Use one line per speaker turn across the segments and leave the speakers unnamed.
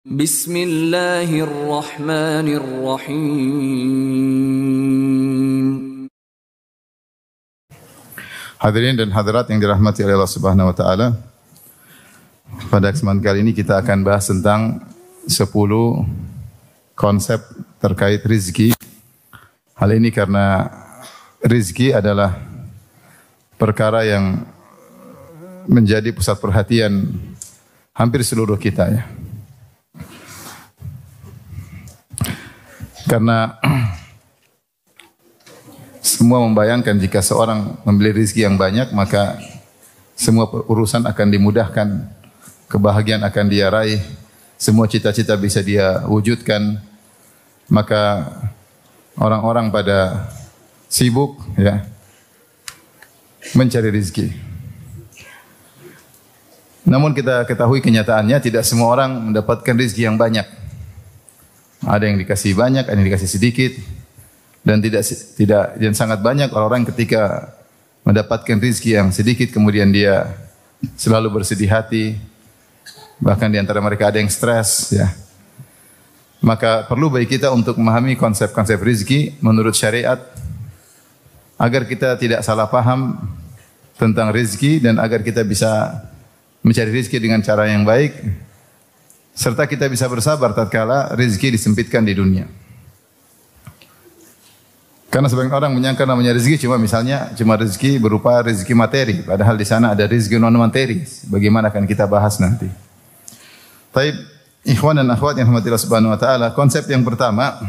Bismillahirrahmanirrahim.
Hadirin dan hadirat yang dirahmati oleh Allah Subhanahu wa taala. Pada kesempatan kali ini kita akan bahas tentang 10 konsep terkait rizki. Hal ini karena rizki adalah perkara yang menjadi pusat perhatian hampir seluruh kita, ya. Karena semua membayangkan jika seorang membeli rizki yang banyak, maka semua urusan akan dimudahkan, kebahagiaan akan dia raih, semua cita-cita bisa dia wujudkan. Maka orang-orang pada sibuk, ya, mencari rizki. Namun kita ketahui kenyataannya tidak semua orang mendapatkan rizki yang banyak. Ada yang dikasih banyak, ada yang dikasih sedikit, dan dan sangat banyak orang-orang ketika mendapatkan rizki yang sedikit kemudian dia selalu bersedih hati, bahkan di antara mereka ada yang stres, ya. Maka perlu bagi kita untuk memahami konsep-konsep rizki menurut syariat agar kita tidak salah paham tentang rizki dan agar kita bisa mencari rizki dengan cara yang baik, serta kita bisa bersabar tatkala rezeki disempitkan di dunia. Karena sebagian orang menyangka namanya rezeki cuma rezeki berupa rezeki materi, padahal di sana ada rezeki non materi. Bagaimana akan kita bahas nanti. Taib, ikhwan dan akhwat yang dirahmati Allah Subhanahu wa taala, konsep yang pertama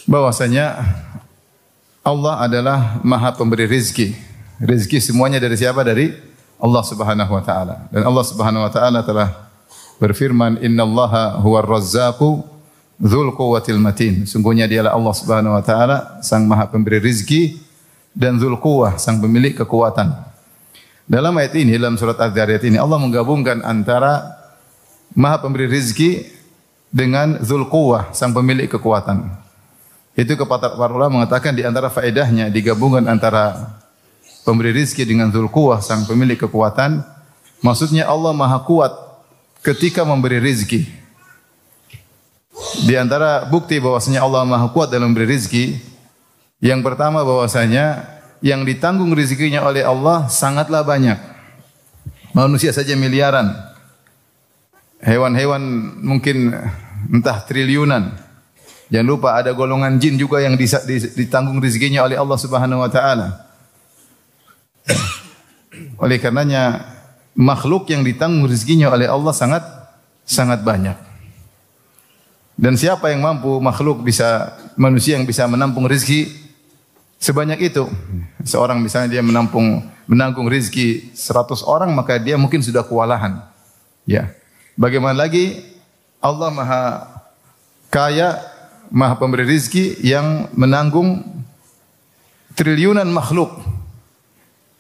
bahwasanya Allah adalah Maha Pemberi rezeki. Rezeki semuanya dari siapa? Dari Allah Subhanahu wa taala. Dan Allah Subhanahu wa taala telah berfirman, innallaha huwar razzaqu dzul quwwatil matin. Sungguhnya dialah Allah Subhanahu wa taala sang Maha Pemberi rezeki dan dzul quwwah, sang pemilik kekuatan. Dalam ayat ini, dalam surat Az-Zariyat ini, Allah menggabungkan antara Maha Pemberi rezeki dengan dzul quwwah, sang pemilik kekuatan. Itu para ulama mengatakan di antara faedahnya digabungkan antara pemberi rezeki dengan dzul quwwah, sang pemilik kekuatan. Maksudnya Allah Maha kuat ketika memberi rizki. Di antara bukti bahwasanya Allah Maha kuat dalam memberi rizki, yang pertama bahwasanya yang ditanggung rizkinya oleh Allah sangatlah banyak. Manusia saja miliaran. Hewan-hewan mungkin entah triliunan. Jangan lupa ada golongan jin juga yang ditanggung rizkinya oleh Allah Subhanahu wa taala. Oleh karenanya makhluk yang ditanggung rezekinya oleh Allah sangat banyak. Dan siapa yang mampu manusia yang bisa menampung rezeki sebanyak itu? Seorang misalnya dia menanggung rezeki 100 orang, maka dia mungkin sudah kewalahan. Ya. Bagaimana lagi Allah Maha Kaya, Maha Pemberi rezeki yang menanggung triliunan makhluk.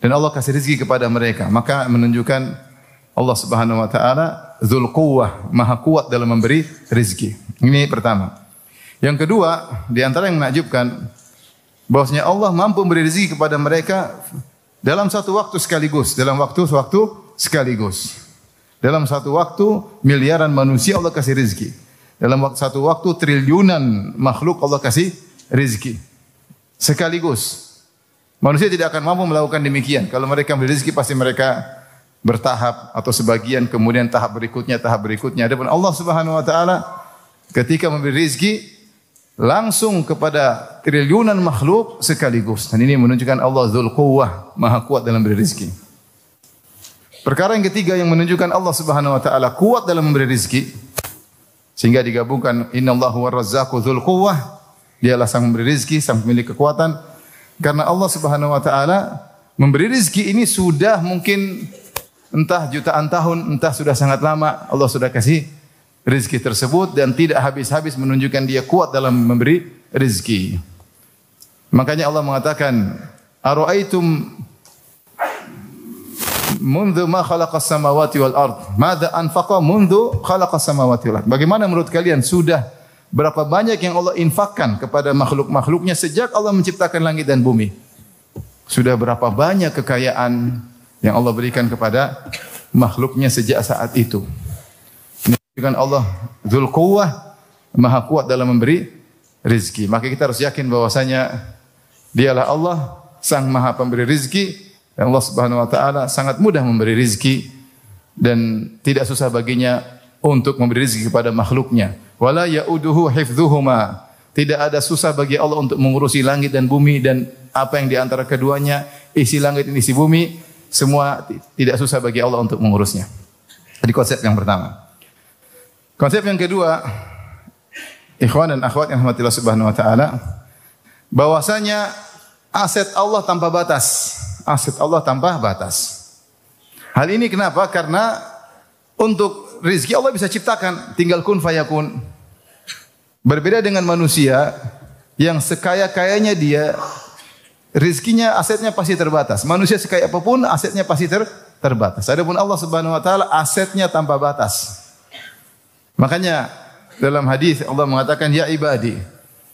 Dan Allah kasih rezeki kepada mereka. Maka menunjukkan Allah Subhanahu wa taala dzul quwwah, Maha kuat dalam memberi rezeki. Ini pertama. Yang kedua, di antara yang menakjubkan bahwasanya Allah mampu memberi rezeki kepada mereka dalam satu waktu sekaligus, dalam waktu sekaligus. Dalam satu waktu miliaran manusia Allah kasih rezeki. Dalam satu waktu triliunan makhluk Allah kasih rezeki. Sekaligus. Manusia tidak akan mampu melakukan demikian. Kalau mereka memberi rezeki pasti mereka bertahap atau sebagian, kemudian tahap berikutnya. Adapun Allah Subhanahu wa taala ketika memberi rezeki langsung kepada triliunan makhluk sekaligus. Dan ini menunjukkan Allah dzul quwwah, Maha kuat dalam memberi rezeki. Perkara yang ketiga yang menunjukkan Allah Subhanahu wa taala kuat dalam memberi rezeki sehingga digabungkan innallahu huwar razzaqu dzul quwwah, dialah sang memberi rezeki, sang pemilik kekuatan. Karena Allah Subhanahu wa taala memberi rezeki ini sudah mungkin entah jutaan tahun, entah sudah sangat lama Allah sudah kasih rezeki tersebut dan tidak habis-habis menunjukkan dia kuat dalam memberi rezeki. Makanya Allah mengatakan, "Ara'aitum mundu ma khalaqas samawati wal ard, madza anfaqa mundu khalaqas samawati wal ard." Bagaimana menurut kalian sudah berapa banyak yang Allah infakkan kepada makhluk-makhluknya sejak Allah menciptakan langit dan bumi? Sudah berapa banyak kekayaan yang Allah berikan kepada makhluknya sejak saat itu. Dengan Allah Dzul Quwwah, Maha kuat dalam memberi rizki. Maka kita harus yakin bahwasanya Dialah Allah, Sang Maha Pemberi rizki, dan Allah Subhanahu wa taala sangat mudah memberi rizki dan tidak susah baginya untuk memberi rizki kepada makhluknya. Wala yauduhu hifdzuhuma. Tidak ada susah bagi Allah untuk mengurusi langit dan bumi dan apa yang di antara keduanya, isi langit dan isi bumi, semua tidak susah bagi Allah untuk mengurusnya. Jadi konsep yang pertama. Konsep yang kedua, ikhwan dan akhwat yang rahmatillah subhanahu wa ta'ala, bahwasanya aset Allah tanpa batas. Aset Allah tanpa batas. Hal ini kenapa? Karena untuk rizki Allah bisa ciptakan, tinggal kun fayakun. Berbeda dengan manusia yang sekaya-kayanya dia, rizkinya, asetnya pasti terbatas. Manusia sekaya apapun, asetnya pasti terbatas. Adapun Allah Subhanahu wa taala asetnya tanpa batas. Makanya dalam hadis Allah mengatakan, ya ibadi,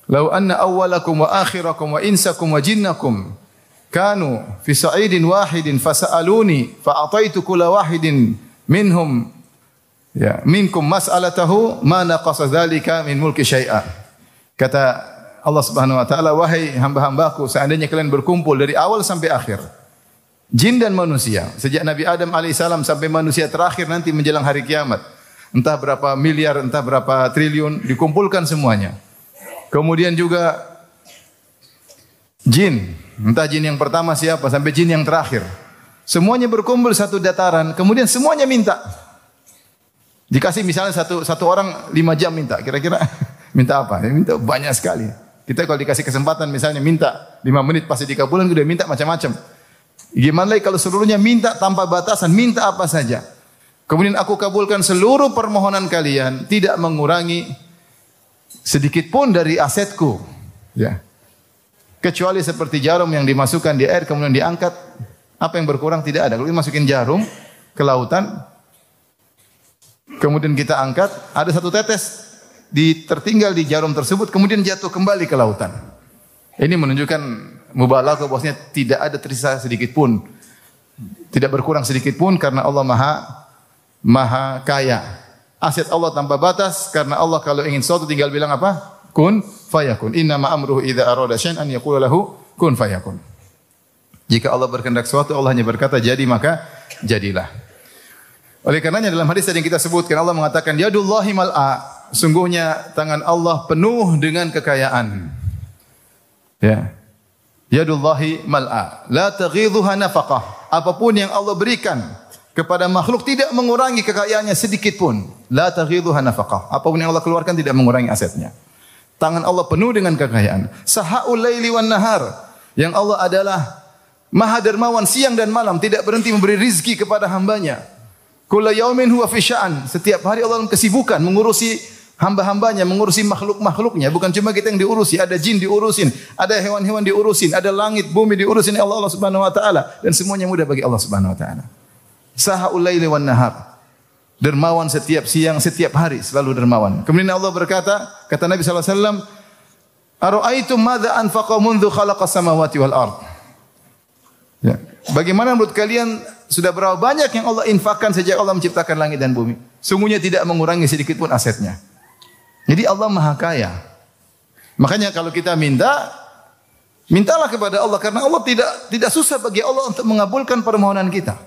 law anna awwalakum wa akhirakum wa insakum wa jinnakum kanu fi sa'idin wahidin fasa'aluni fa ataitu kulla wahidin minhum minkum mas'alatahu ma naqasa dzalika min mulki syai'a. Kata Allah Subhanahu wa taala, wahai hamba-hambaku, seandainya kalian berkumpul dari awal sampai akhir, jin dan manusia, sejak Nabi Adam alaihissalam sampai manusia terakhir nanti menjelang hari kiamat, entah berapa miliar, entah berapa triliun, dikumpulkan semuanya. Kemudian juga jin, entah jin yang pertama siapa sampai jin yang terakhir, semuanya berkumpul satu dataran, kemudian semuanya minta. Dikasih misalnya satu orang 5 jam minta, kira-kira minta apa? Minta banyak sekali. Kita kalau dikasih kesempatan misalnya minta 5 menit pasti dikabulkan, udah minta macam-macam. Gimana lagi kalau seluruhnya minta tanpa batasan, minta apa saja. Kemudian aku kabulkan seluruh permohonan kalian, tidak mengurangi sedikit pun dari asetku. Ya. Kecuali seperti jarum yang dimasukkan di air kemudian diangkat, apa yang berkurang tidak ada. Kalau dimasukin jarum ke lautan, kemudian kita angkat, ada satu tetes tertinggal di jarum tersebut, kemudian jatuh kembali ke lautan. Ini menunjukkan mubalaghah bahwasanya tidak ada tersisa sedikit pun, tidak berkurang sedikit pun, karena Allah Maha kaya. Aset Allah tanpa batas, karena Allah kalau ingin sesuatu tinggal bilang apa? Kun fayakun. Innama amruhu idza arada syai'an an yaqula lahu kun fayakun. Jika Allah berkehendak sesuatu, Allah hanya berkata jadi, maka jadilah. Oleh karenanya dalam hadis yang kita sebutkan, Allah mengatakan yadullahi mal'a, sungguhnya tangan Allah penuh dengan kekayaan. Ya. Yadullahi mal'a, la taghidhuha nafaqah. Apapun yang Allah berikan kepada makhluk tidak mengurangi kekayaannya sedikit pun. La taghidhuha nafaqah. Apapun yang Allah keluarkan tidak mengurangi asetnya. Tangan Allah penuh dengan kekayaan. Sahaul laili wan nahar. Yang Allah adalah Maha dermawan siang dan malam, tidak berhenti memberi rizki kepada hambanya. Kullu yaumin huwa fi sya'an. Setiap hari Allah dalam kesibukan mengurusi hamba-hambanya, mengurusi makhluk-makhluknya. Bukan cuma kita yang diurusi, ada jin diurusin, ada hewan-hewan diurusin, ada langit, bumi diurusin oleh Allah Subhanahu wa taala, dan semuanya mudah bagi Allah Subhanahu wa taala. Sahaul laili wan nahar. Dermawan setiap siang, setiap hari, selalu dermawan. Kemudian Allah berkata, kata Nabi sallallahu alaihi wasallam, "Ara'aitum madza anfaqa mundzu khalaqas samawati wal ard?" Ya. Bagaimana menurut kalian sudah berapa banyak yang Allah infakkan sejak Allah menciptakan langit dan bumi? Sungguhnya tidak mengurangi sedikit pun asetnya. Jadi Allah Maha Kaya. Makanya kalau kita mintalah kepada Allah, karena Allah tidak susah bagi Allah untuk mengabulkan permohonan kita.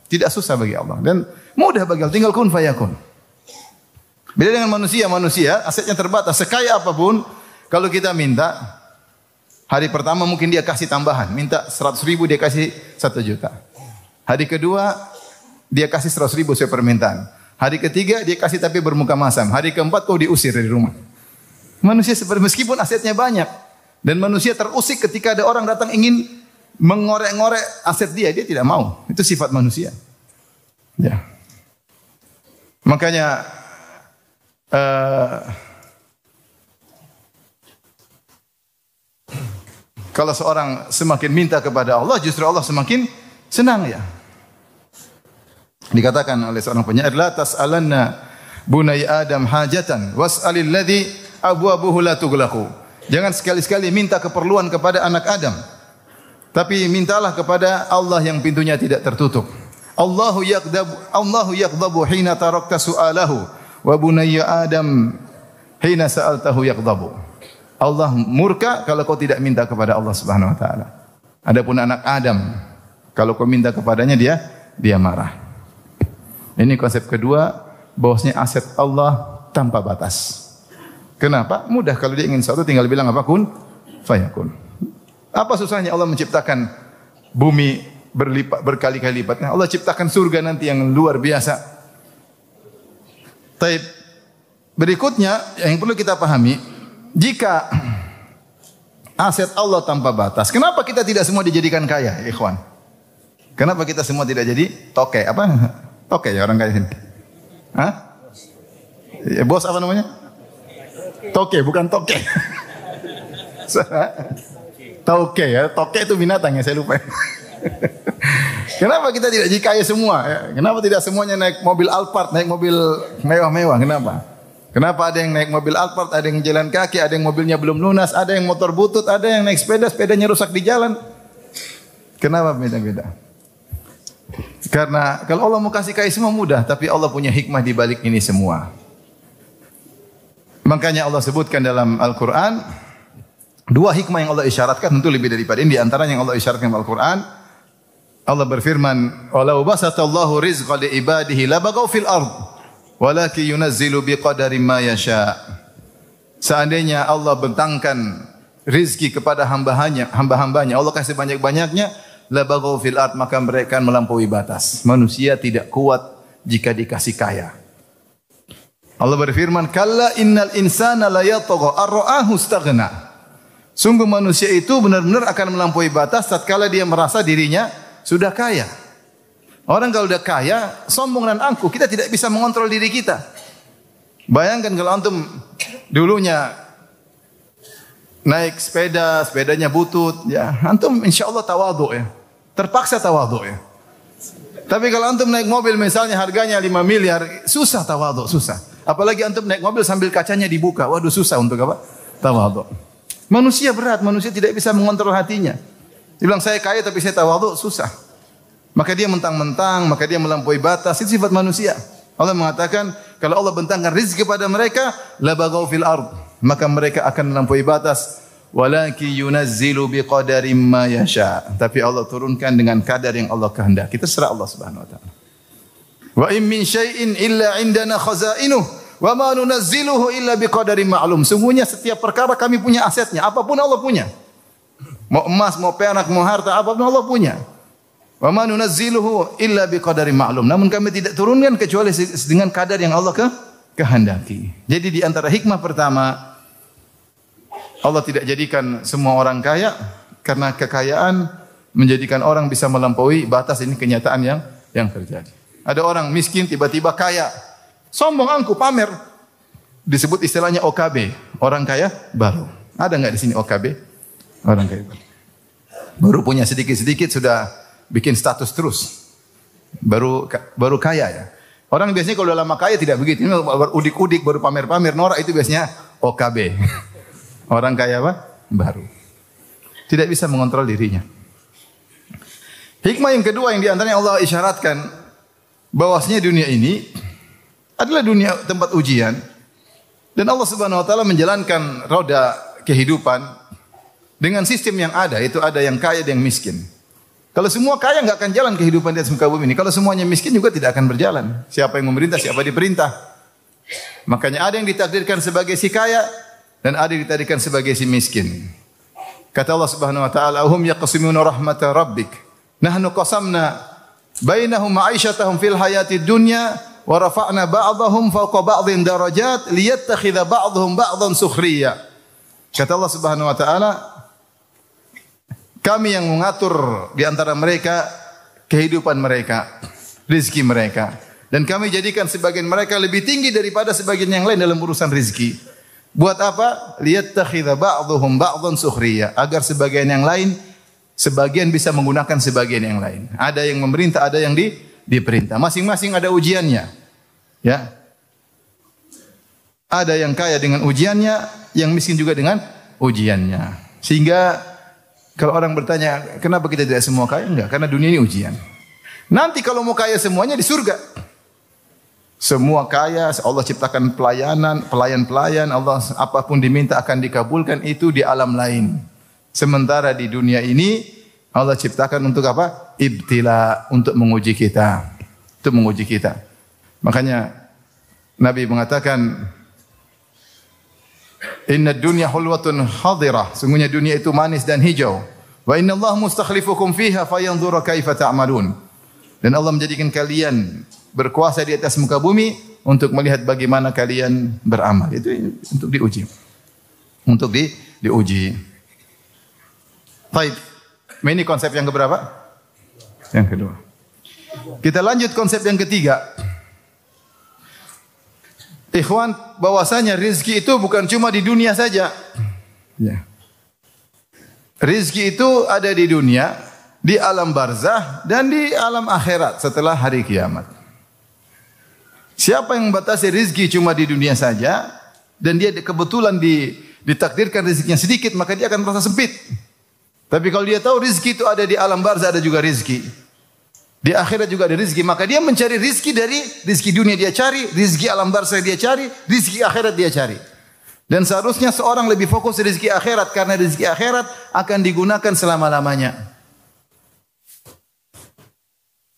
Tidak susah bagi Allah dan mudah bagi Allah, tinggal kun fayakun. Beda dengan manusia asetnya terbatas, sekaya apapun kalau kita minta, hari pertama mungkin dia kasih tambahan, minta 100.000 dia kasih 1 juta. Hari kedua dia kasih 100.000 sesuai permintaan. Hari ketiga dia kasih tapi bermuka masam. Hari keempat kau diusir dari rumah. Manusia seperti meskipun asetnya banyak dan manusia terusik ketika ada orang datang ingin mengorek-ngorek aset dia tidak mau. Itu sifat manusia. Ya. Makanya kalau seorang semakin minta kepada Allah, justru Allah semakin senang ya. Dikatakan oleh seorang penyair, la tas'alanna bunai Adam hajatan was'alil ladzi abwabuhu la tughlaqu. Jangan sekali-sekali minta keperluan kepada anak Adam, tapi mintalah kepada Allah yang pintunya tidak tertutup. Allahu yaqdabu hina tarakta su'alahu wa bunayya Adam hina sa'altahu yaghdhabu. Allah murka kalau kau tidak minta kepada Allah Subhanahu wa taala. Adapun anak Adam, kalau kau minta kepadanya dia marah. Ini konsep kedua, bahwasanya aset Allah tanpa batas. Kenapa? Mudah, kalau dia ingin sesuatu tinggal bilang apa, kun fayakun. Apa susahnya Allah menciptakan bumi berkali-kali lipatnya? Allah ciptakan surga nanti yang luar biasa. Taib. Berikutnya yang perlu kita pahami, jika aset Allah tanpa batas, kenapa kita tidak semua dijadikan kaya, ikhwan? Kenapa kita semua tidak jadi toke? Apa? Toke ya orang kaya sini. Hah? Ya, bos apa namanya? Toke, bukan toke. Toke ya, toke itu binatang ya, saya lupa. Kenapa kita tidak jadi kaya semua? Kenapa tidak semuanya naik mobil Alphard, naik mobil mewah-mewah? Kenapa? Kenapa ada yang naik mobil Alphard, ada yang jalan kaki, ada yang mobilnya belum lunas, ada yang motor butut, ada yang naik sepeda, sepedanya rusak di jalan? Kenapa beda-beda? Karena kalau Allah mau kasih kaya semua mudah, tapi Allah punya hikmah di balik ini semua. Makanya Allah sebutkan dalam Al-Quran, dua hikmah yang Allah isyaratkan, tentu lebih daripada ini. Di antaranya yang Allah isyaratkan dalam Al-Quran, Allah berfirman, "Walau basatallahu rizqa li ibadihi labaghaw fil ard, walakin yunazzilu biqadari ma yasha." Seandainya Allah bentangkan rizki kepada hamba-hambanya, Allah kasih banyak-banyaknya, labaghaw fil ard, maka mereka akan melampaui batas. Manusia tidak kuat jika dikasih kaya. Allah berfirman, "Kalla innal insana la yatgha ar-ra'ahu istaghna." Sungguh manusia itu benar-benar akan melampaui batas tatkala dia merasa dirinya sudah kaya. Orang kalau sudah kaya, sombong dan angkuh, kita tidak bisa mengontrol diri kita. Bayangkan kalau antum dulunya naik sepeda, sepedanya butut, ya antum insyaallah tawadhu ya. Terpaksa tawadhu ya. Tapi kalau antum naik mobil misalnya harganya 5 miliar, susah tawadhu, susah. Apalagi antum naik mobil sambil kacanya dibuka. Waduh, susah untuk apa? Tawadhu. Manusia berat, manusia tidak bisa mengontrol hatinya. Dia bilang saya kaya tapi saya tawadhu, susah. Maka dia mentang-mentang, maka dia melampaui batas. Itu sifat manusia. Allah mengatakan, kalau Allah bentangkan rezeki kepada mereka, labaghaw fil ard, maka mereka akan melampaui batas. Walakin yunazzilu biqadari ma yasha. Tapi Allah turunkan dengan kadar yang Allah kehendaki. Kita serah Allah Subhanahu wa taala. Wa in min syai'in illa indana khazainuh wa ma nunazziluhu illa biqadarin ma'lum. Sungguhnya setiap perkara kami punya asetnya, apapun Allah punya. Mau emas, mau perak, mau harta, apapun Allah punya. Wa ma nunazziluhu illa biqadarin ma'lum. Namun kami tidak turunkan kecuali dengan kadar yang Allah kehendaki. Jadi di antara hikmah pertama, Allah tidak jadikan semua orang kaya karena kekayaan menjadikan orang bisa melampaui batas. Ini kenyataan yang terjadi. Ada orang miskin tiba-tiba kaya, sombong, angkuh, pamer. Disebut istilahnya OKB, orang kaya baru. Ada enggak di sini OKB? Orang kaya baru. Baru punya sedikit-sedikit sudah bikin status terus. Baru kaya ya. Orang biasanya kalau udah lama kaya tidak begitu. Ini baru udik-udik, baru pamer-pamer, norak, itu biasanya OKB. Orang kaya apa? Baru. Tidak bisa mengontrol dirinya. Hikmah yang kedua yang diantaranya Allah isyaratkan, bahwasanya dunia ini adalah dunia tempat ujian dan Allah Subhanahu wa taala menjalankan roda kehidupan dengan sistem yang ada, itu ada yang kaya dan yang miskin. Kalau semua kaya enggak akan jalan kehidupan di atas muka bumi ini. Kalau semuanya miskin juga tidak akan berjalan. Siapa yang memerintah, siapa diperintah. Makanya ada yang ditakdirkan sebagai si kaya dan ada yang ditakdirkan sebagai si miskin. Kata Allah Subhanahu wa taala, "Hum yaqsimuna rahmata rabbik. Nahnu qasamna bainahum ma'isyatahum fil hayatid dunya wa rafa'na ba'dahum fawqa ba'dhin darajat liyattakhidha ba'dhum ba'dhan sukhriya." Kata Allah Subhanahu wa taala, kami yang mengatur di antara mereka kehidupan mereka, rezeki mereka, dan kami jadikan sebagian mereka lebih tinggi daripada sebagian yang lain dalam urusan rezeki. Buat apa? Liyattakhidha ba'dhum ba'dhan sukhriya, agar sebagian yang lain sebagian bisa menggunakan sebagian yang lain. Ada yang memerintah, ada yang diperintah. Masing-masing ada ujiannya. Ya. Ada yang kaya dengan ujiannya, yang miskin juga dengan ujiannya. Sehingga kalau orang bertanya, kenapa kita tidak semua kaya? Enggak, karena dunia ini ujian. Nanti kalau mau kaya semuanya di surga. Semua kaya, Allah ciptakan pelayan-pelayan, Allah apapun diminta akan dikabulkan, itu di alam lain. Sementara di dunia ini Allah ciptakan untuk apa? Ibtila, untuk menguji kita. Untuk menguji kita. Makanya Nabi mengatakan, "Inna dunya hulwatun hadirah." Sungguhnya dunia itu manis dan hijau. "Wa inna Allah mustakhlifukum fiha fayanzura kaifa ta'malun." Dan Allah menjadikan kalian berkuasa di atas muka bumi untuk melihat bagaimana kalian beramal. Itu untuk diuji. Untuk diuji. Baik. Ini konsep yang keberapa? Yang kedua. Kita lanjut konsep yang ketiga. Ikhwan, bahwasanya rizki itu bukan cuma di dunia saja. Ya. Rizki itu ada di dunia, di alam barzah, dan di alam akhirat setelah hari kiamat. Siapa yang membatasi rizki cuma di dunia saja, dan dia kebetulan ditakdirkan rizkinya sedikit, maka dia akan merasa sempit. Tapi kalau dia tahu rizki itu ada di alam barzah, ada juga rizki. Di akhirat juga ada rizki, maka dia mencari rizki dari rizki dunia dia cari, rizki alam barzah dia cari, rizki akhirat dia cari. Dan seharusnya seorang lebih fokus rizki akhirat, karena rizki akhirat akan digunakan selama-lamanya.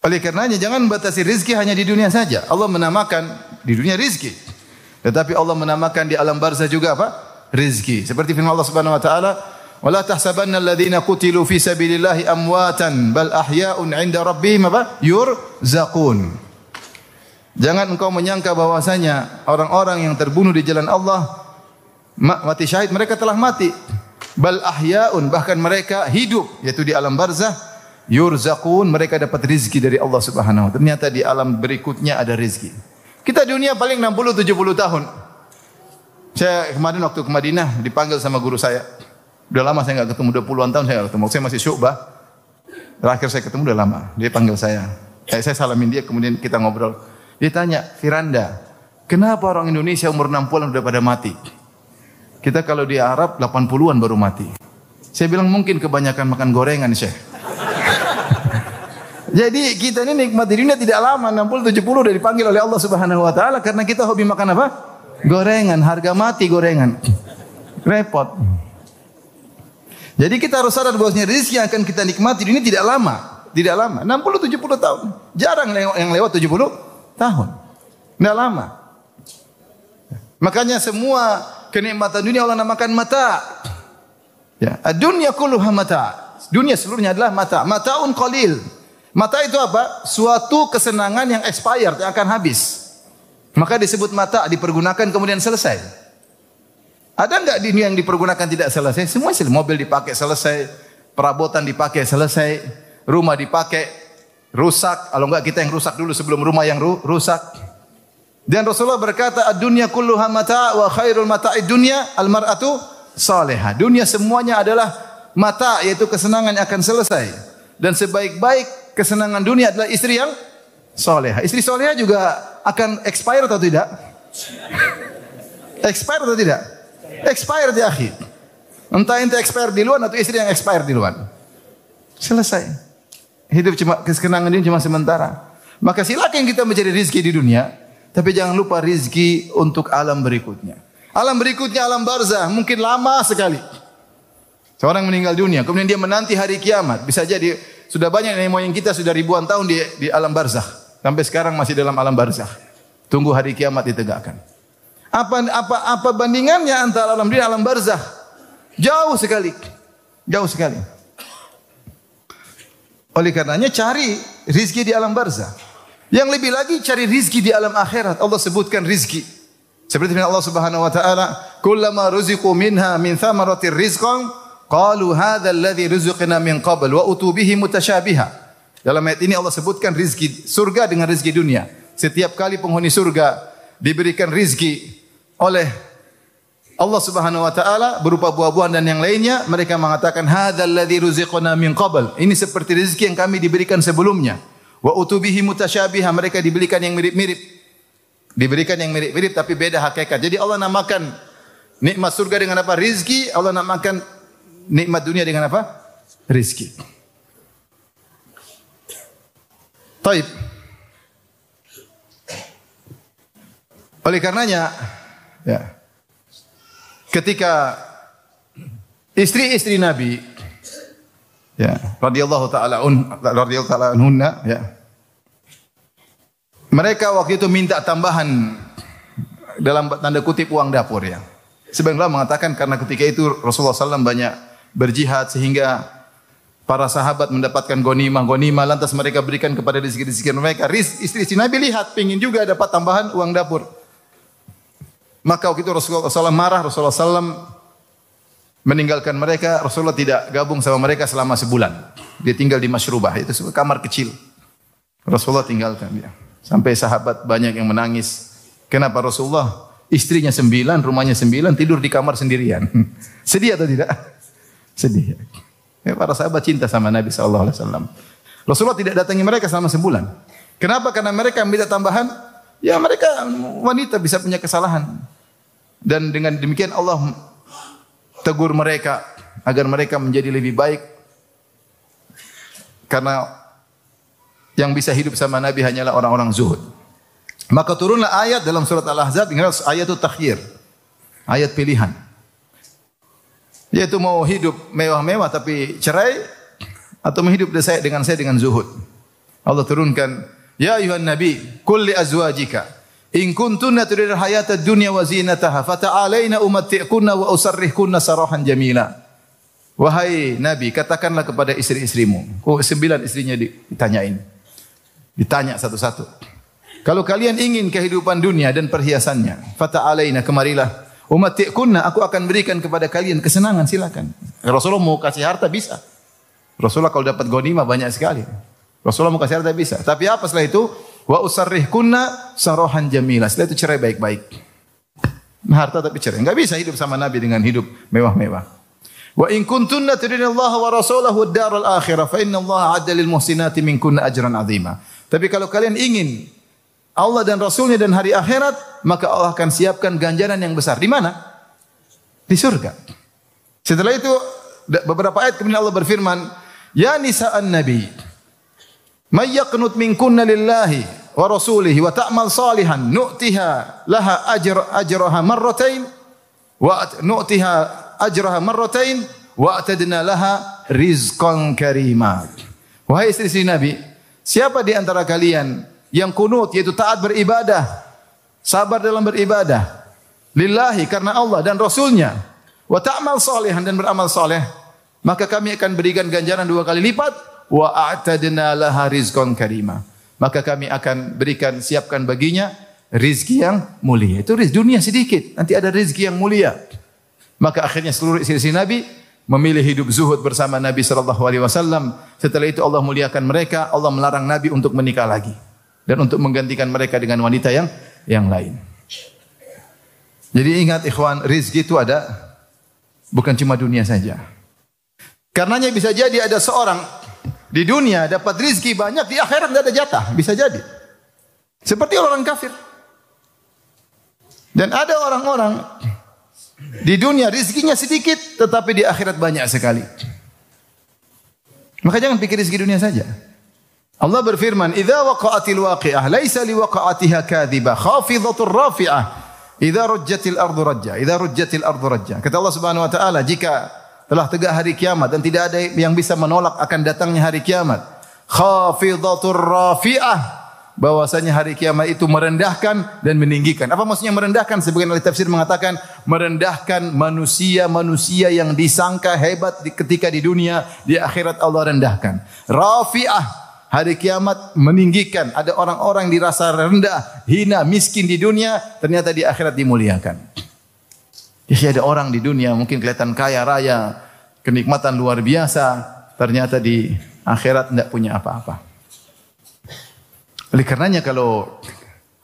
Oleh karenanya jangan batasi rizki hanya di dunia saja. Allah menamakan di dunia rizki, tetapi Allah menamakan di alam barzah juga apa? Rizki. Seperti firman Allah Subhanahu wa taala, "Wala tahsabanna alladhina qutilu fi sabilillahi amwatan bal ahya'un 'inda rabbihim yurzaqun." Jangan engkau menyangka bahwasanya orang-orang yang terbunuh di jalan Allah mati syahid, mereka telah mati. Bal ahya'un, bahkan mereka hidup, yaitu di alam barzah. Yurzaqun, mereka dapat rizki dari Allah Subhanahu wa taala. Ternyata di alam berikutnya ada rizki. Kita dunia paling 60-70 tahun. Saya kemarin waktu ke Madinah dipanggil sama guru saya. Udah lama saya enggak ketemu, udah puluhan tahun saya enggak ketemu. Saya masih Syu'bah. Terakhir saya ketemu udah lama. Dia panggil saya. Saya salamin dia, kemudian kita ngobrol. Dia tanya, "Firanda, kenapa orang Indonesia umur 60-an udah pada mati? Kita kalau di Arab 80-an baru mati." Saya bilang mungkin kebanyakan makan gorengan, Syekh. Jadi kita ini nikmat di dunia tidak lama, 60-70 udah dipanggil oleh Allah Subhanahu wa taala karena kita hobi makan apa? Gorengan, harga mati gorengan. Repot. Jadi kita harus sadar bahwasanya rezeki yang akan kita nikmati di dunia tidak lama, tidak lama. 60-70 tahun. Jarang yang lewat 70 tahun. Tidak lama. Makanya semua kenikmatan dunia Allah namakan mata. Ya, dunia kulluha mata. Dunia seluruhnya adalah mata. Mataun qalil. Mata itu apa? Suatu kesenangan yang expired, yang akan habis. Maka disebut mata, dipergunakan kemudian selesai. Ada enggak di dunia yang dipergunakan tidak selesai? Semua selesai. Mobil dipakai selesai, perabotan dipakai selesai, rumah dipakai rusak. Kalau enggak kita yang rusak dulu sebelum rumah yang rusak. Dan Rasulullah berkata, "Ad-dunya kulluha mata' wa khairul mata'id dunya al-mar'atu salihah." Dunia semuanya adalah mata, yaitu kesenangan yang akan selesai. Dan sebaik-baik kesenangan dunia adalah istri yang soleha. Istri soleha juga akan expire atau tidak? Expire atau tidak? Expire di akhir. Entah ente expire di luar atau istri yang expire di luar. Selesai. Hidup cuma kesenangan ini cuma sementara. Maka silakan kita mencari rizki di dunia, tapi jangan lupa rizki untuk alam berikutnya. Alam berikutnya alam barzah, mungkin lama sekali. Seorang meninggal dunia, kemudian dia menanti hari kiamat. Bisa jadi sudah banyak nenek moyang kita sudah ribuan tahun di alam barzah. Sampai sekarang masih dalam alam barzah. Tunggu hari kiamat ditegakkan. Apa bandingannya antara alam dunia dan alam barzah? Jauh sekali. Jauh sekali. Oleh karenanya cari rizki di alam barzah. Yang lebih lagi cari rizki di alam akhirat. Allah sebutkan rizki. Seperti firman Allah Subhanahu wa taala, "Kullama ruziqu minha min thamaratir rizqan qalu hadzal ladzi ruziqna min qabl wa utubihi mutasyabiha." Dalam ayat ini Allah sebutkan rizki surga dengan rizki dunia. Setiap kali penghuni surga diberikan rizki oleh Allah Subhanahu wa taala berupa buah-buahan dan yang lainnya, mereka mengatakan hadzal ladzi ruziqna min qabl. Ini seperti rizki yang kami diberikan sebelumnya. Wa utubihi mutasyabiha, mereka diberikan yang mirip-mirip. Diberikan yang mirip-mirip tapi beda hakikat. Jadi Allah namakan nikmat surga dengan apa? Rizki. Allah namakan nikmat dunia dengan apa? Rizki. Taib. Oleh karenanya, ya, ketika istri-istri Nabi, ya, radhiyallahu taala anhunna, ya, mereka waktu itu minta tambahan dalam tanda kutip uang dapur, ya. Sebagian ulama mengatakan karena ketika itu Rasulullah SAW banyak berjihad sehingga para sahabat mendapatkan gonimah, lantas mereka berikan kepada rezeki-rezeki mereka. Istri-istri Nabi lihat, pingin juga dapat tambahan uang dapur. Maka waktu itu Rasulullah SAW marah, Rasulullah SAW meninggalkan mereka. Rasulullah tidak gabung sama mereka selama sebulan. Dia tinggal di Masyrubah, itu kamar kecil. Rasulullah tinggalkan dia. Sampai sahabat banyak yang menangis. Kenapa Rasulullah? Istrinya 9, rumahnya 9, tidur di kamar sendirian. Sedih atau tidak? Sedih. Ya, para sahabat cinta sama Nabi SAW. Rasulullah tidak datangi mereka selama sebulan. Kenapa? Karena mereka minta tambahan. Ya mereka wanita bisa punya kesalahan. Dan dengan demikian Allah tegur mereka agar mereka menjadi lebih baik. Karena yang bisa hidup sama Nabi hanyalah orang-orang zuhud. Maka turunlah ayat dalam surat Al-Ahzab, ayat itu takhir. Ayat pilihan. Yaitu mau hidup mewah-mewah tapi cerai atau menghidup dengan saya dengan zuhud. Allah turunkan, ya ayuhan nabi, qul li azwajika in kuntunna turidul hayata dunya wa zinataha fata'alaina umatti'kunna wa usarrihkunna sarahan jamila. Wahai nabi, katakanlah kepada istri-istrimu. 9 istrinya ditanyain. Ditanya satu-satu. Kalau kalian ingin kehidupan dunia dan perhiasannya, fata'alaina, kemarilah. Umatti'kunna, aku akan berikan kepada kalian kesenangan, silakan. Rasulullah mau kasih harta bisa. Rasulullah kalau dapat ghanimah banyak sekali. Rasulullah mau kasih harta bisa. Tapi apa setelah itu? Wa usarrihkunna sarahan jamila. Setelah itu cerai baik-baik. Harta tapi cerai. Enggak bisa hidup sama Nabi dengan hidup mewah-mewah. Wa in kuntunna turidinallaha wa rasulahu ad-daral akhirah fa innallaha 'adda lil muhsinati minkunna ajran 'azima. Tapi kalau kalian ingin Allah dan Rasulnya dan hari akhirat, maka Allah akan siapkan ganjaran yang besar. Di mana? Di surga. Setelah itu beberapa ayat kemudian Allah berfirman, ya nisa'an nabi, may yaqnut minkunna lillahi wa rasulihi wa ta'mal salihan nu'tiha laha ajraha marratain wa nu'tiha ajraha marratain wa atadna laha rizqan karima. Wahai istri-istri Nabi, siapa di antara kalian yang kunut, yaitu taat beribadah, sabar dalam beribadah, lillahi, karena Allah dan Rasulnya, wa ta'mal salihan, dan beramal saleh, maka kami akan berikan ganjaran 2 kali lipat, wa a'tadna laha rizqan karima, maka kami akan berikan, siapkan baginya rizki yang mulia. Itu rizki dunia sedikit, nanti ada rizki yang mulia. Maka akhirnya seluruh istri Nabi memilih hidup zuhud bersama Nabi SAW. Setelah itu Allah muliakan mereka, Allah melarang Nabi untuk menikah lagi dan untuk menggantikan mereka dengan wanita yang lain. Jadi ingat ikhwan, rizki itu ada bukan cuma dunia saja. Karenanya bisa jadi ada seorang di dunia dapat rizki banyak, di akhirat tidak ada jatah, bisa jadi. Seperti orang kafir. Dan ada orang-orang di dunia rizkinya sedikit, tetapi di akhirat banyak sekali. Maka jangan pikir rizki dunia saja. Allah berfirman, "Idza waqa'atil waqi'ah laisa liwaqa'atiha kadhibah, khafidhatur rafi'ah, idza rujjatil ardu rajja, idza rujjatil ardu rajja." Kata Allah Subhanahu wa taala, jika telah tegak hari kiamat dan tidak ada yang bisa menolak akan datangnya hari kiamat, khafidhatur rafi'ah, bahwasanya hari kiamat itu merendahkan dan meninggikan. Apa maksudnya merendahkan? Sebagian ahli tafsir mengatakan merendahkan manusia-manusia yang disangka hebat ketika di dunia, di akhirat Allah rendahkan. Rafi'ah, hari kiamat meninggikan. Ada orang-orang dirasa rendah, hina, miskin di dunia, ternyata di akhirat dimuliakan. Jadi ada orang di dunia mungkin kelihatan kaya raya, kenikmatan luar biasa, ternyata di akhirat tidak punya apa-apa. Oleh karenanya kalau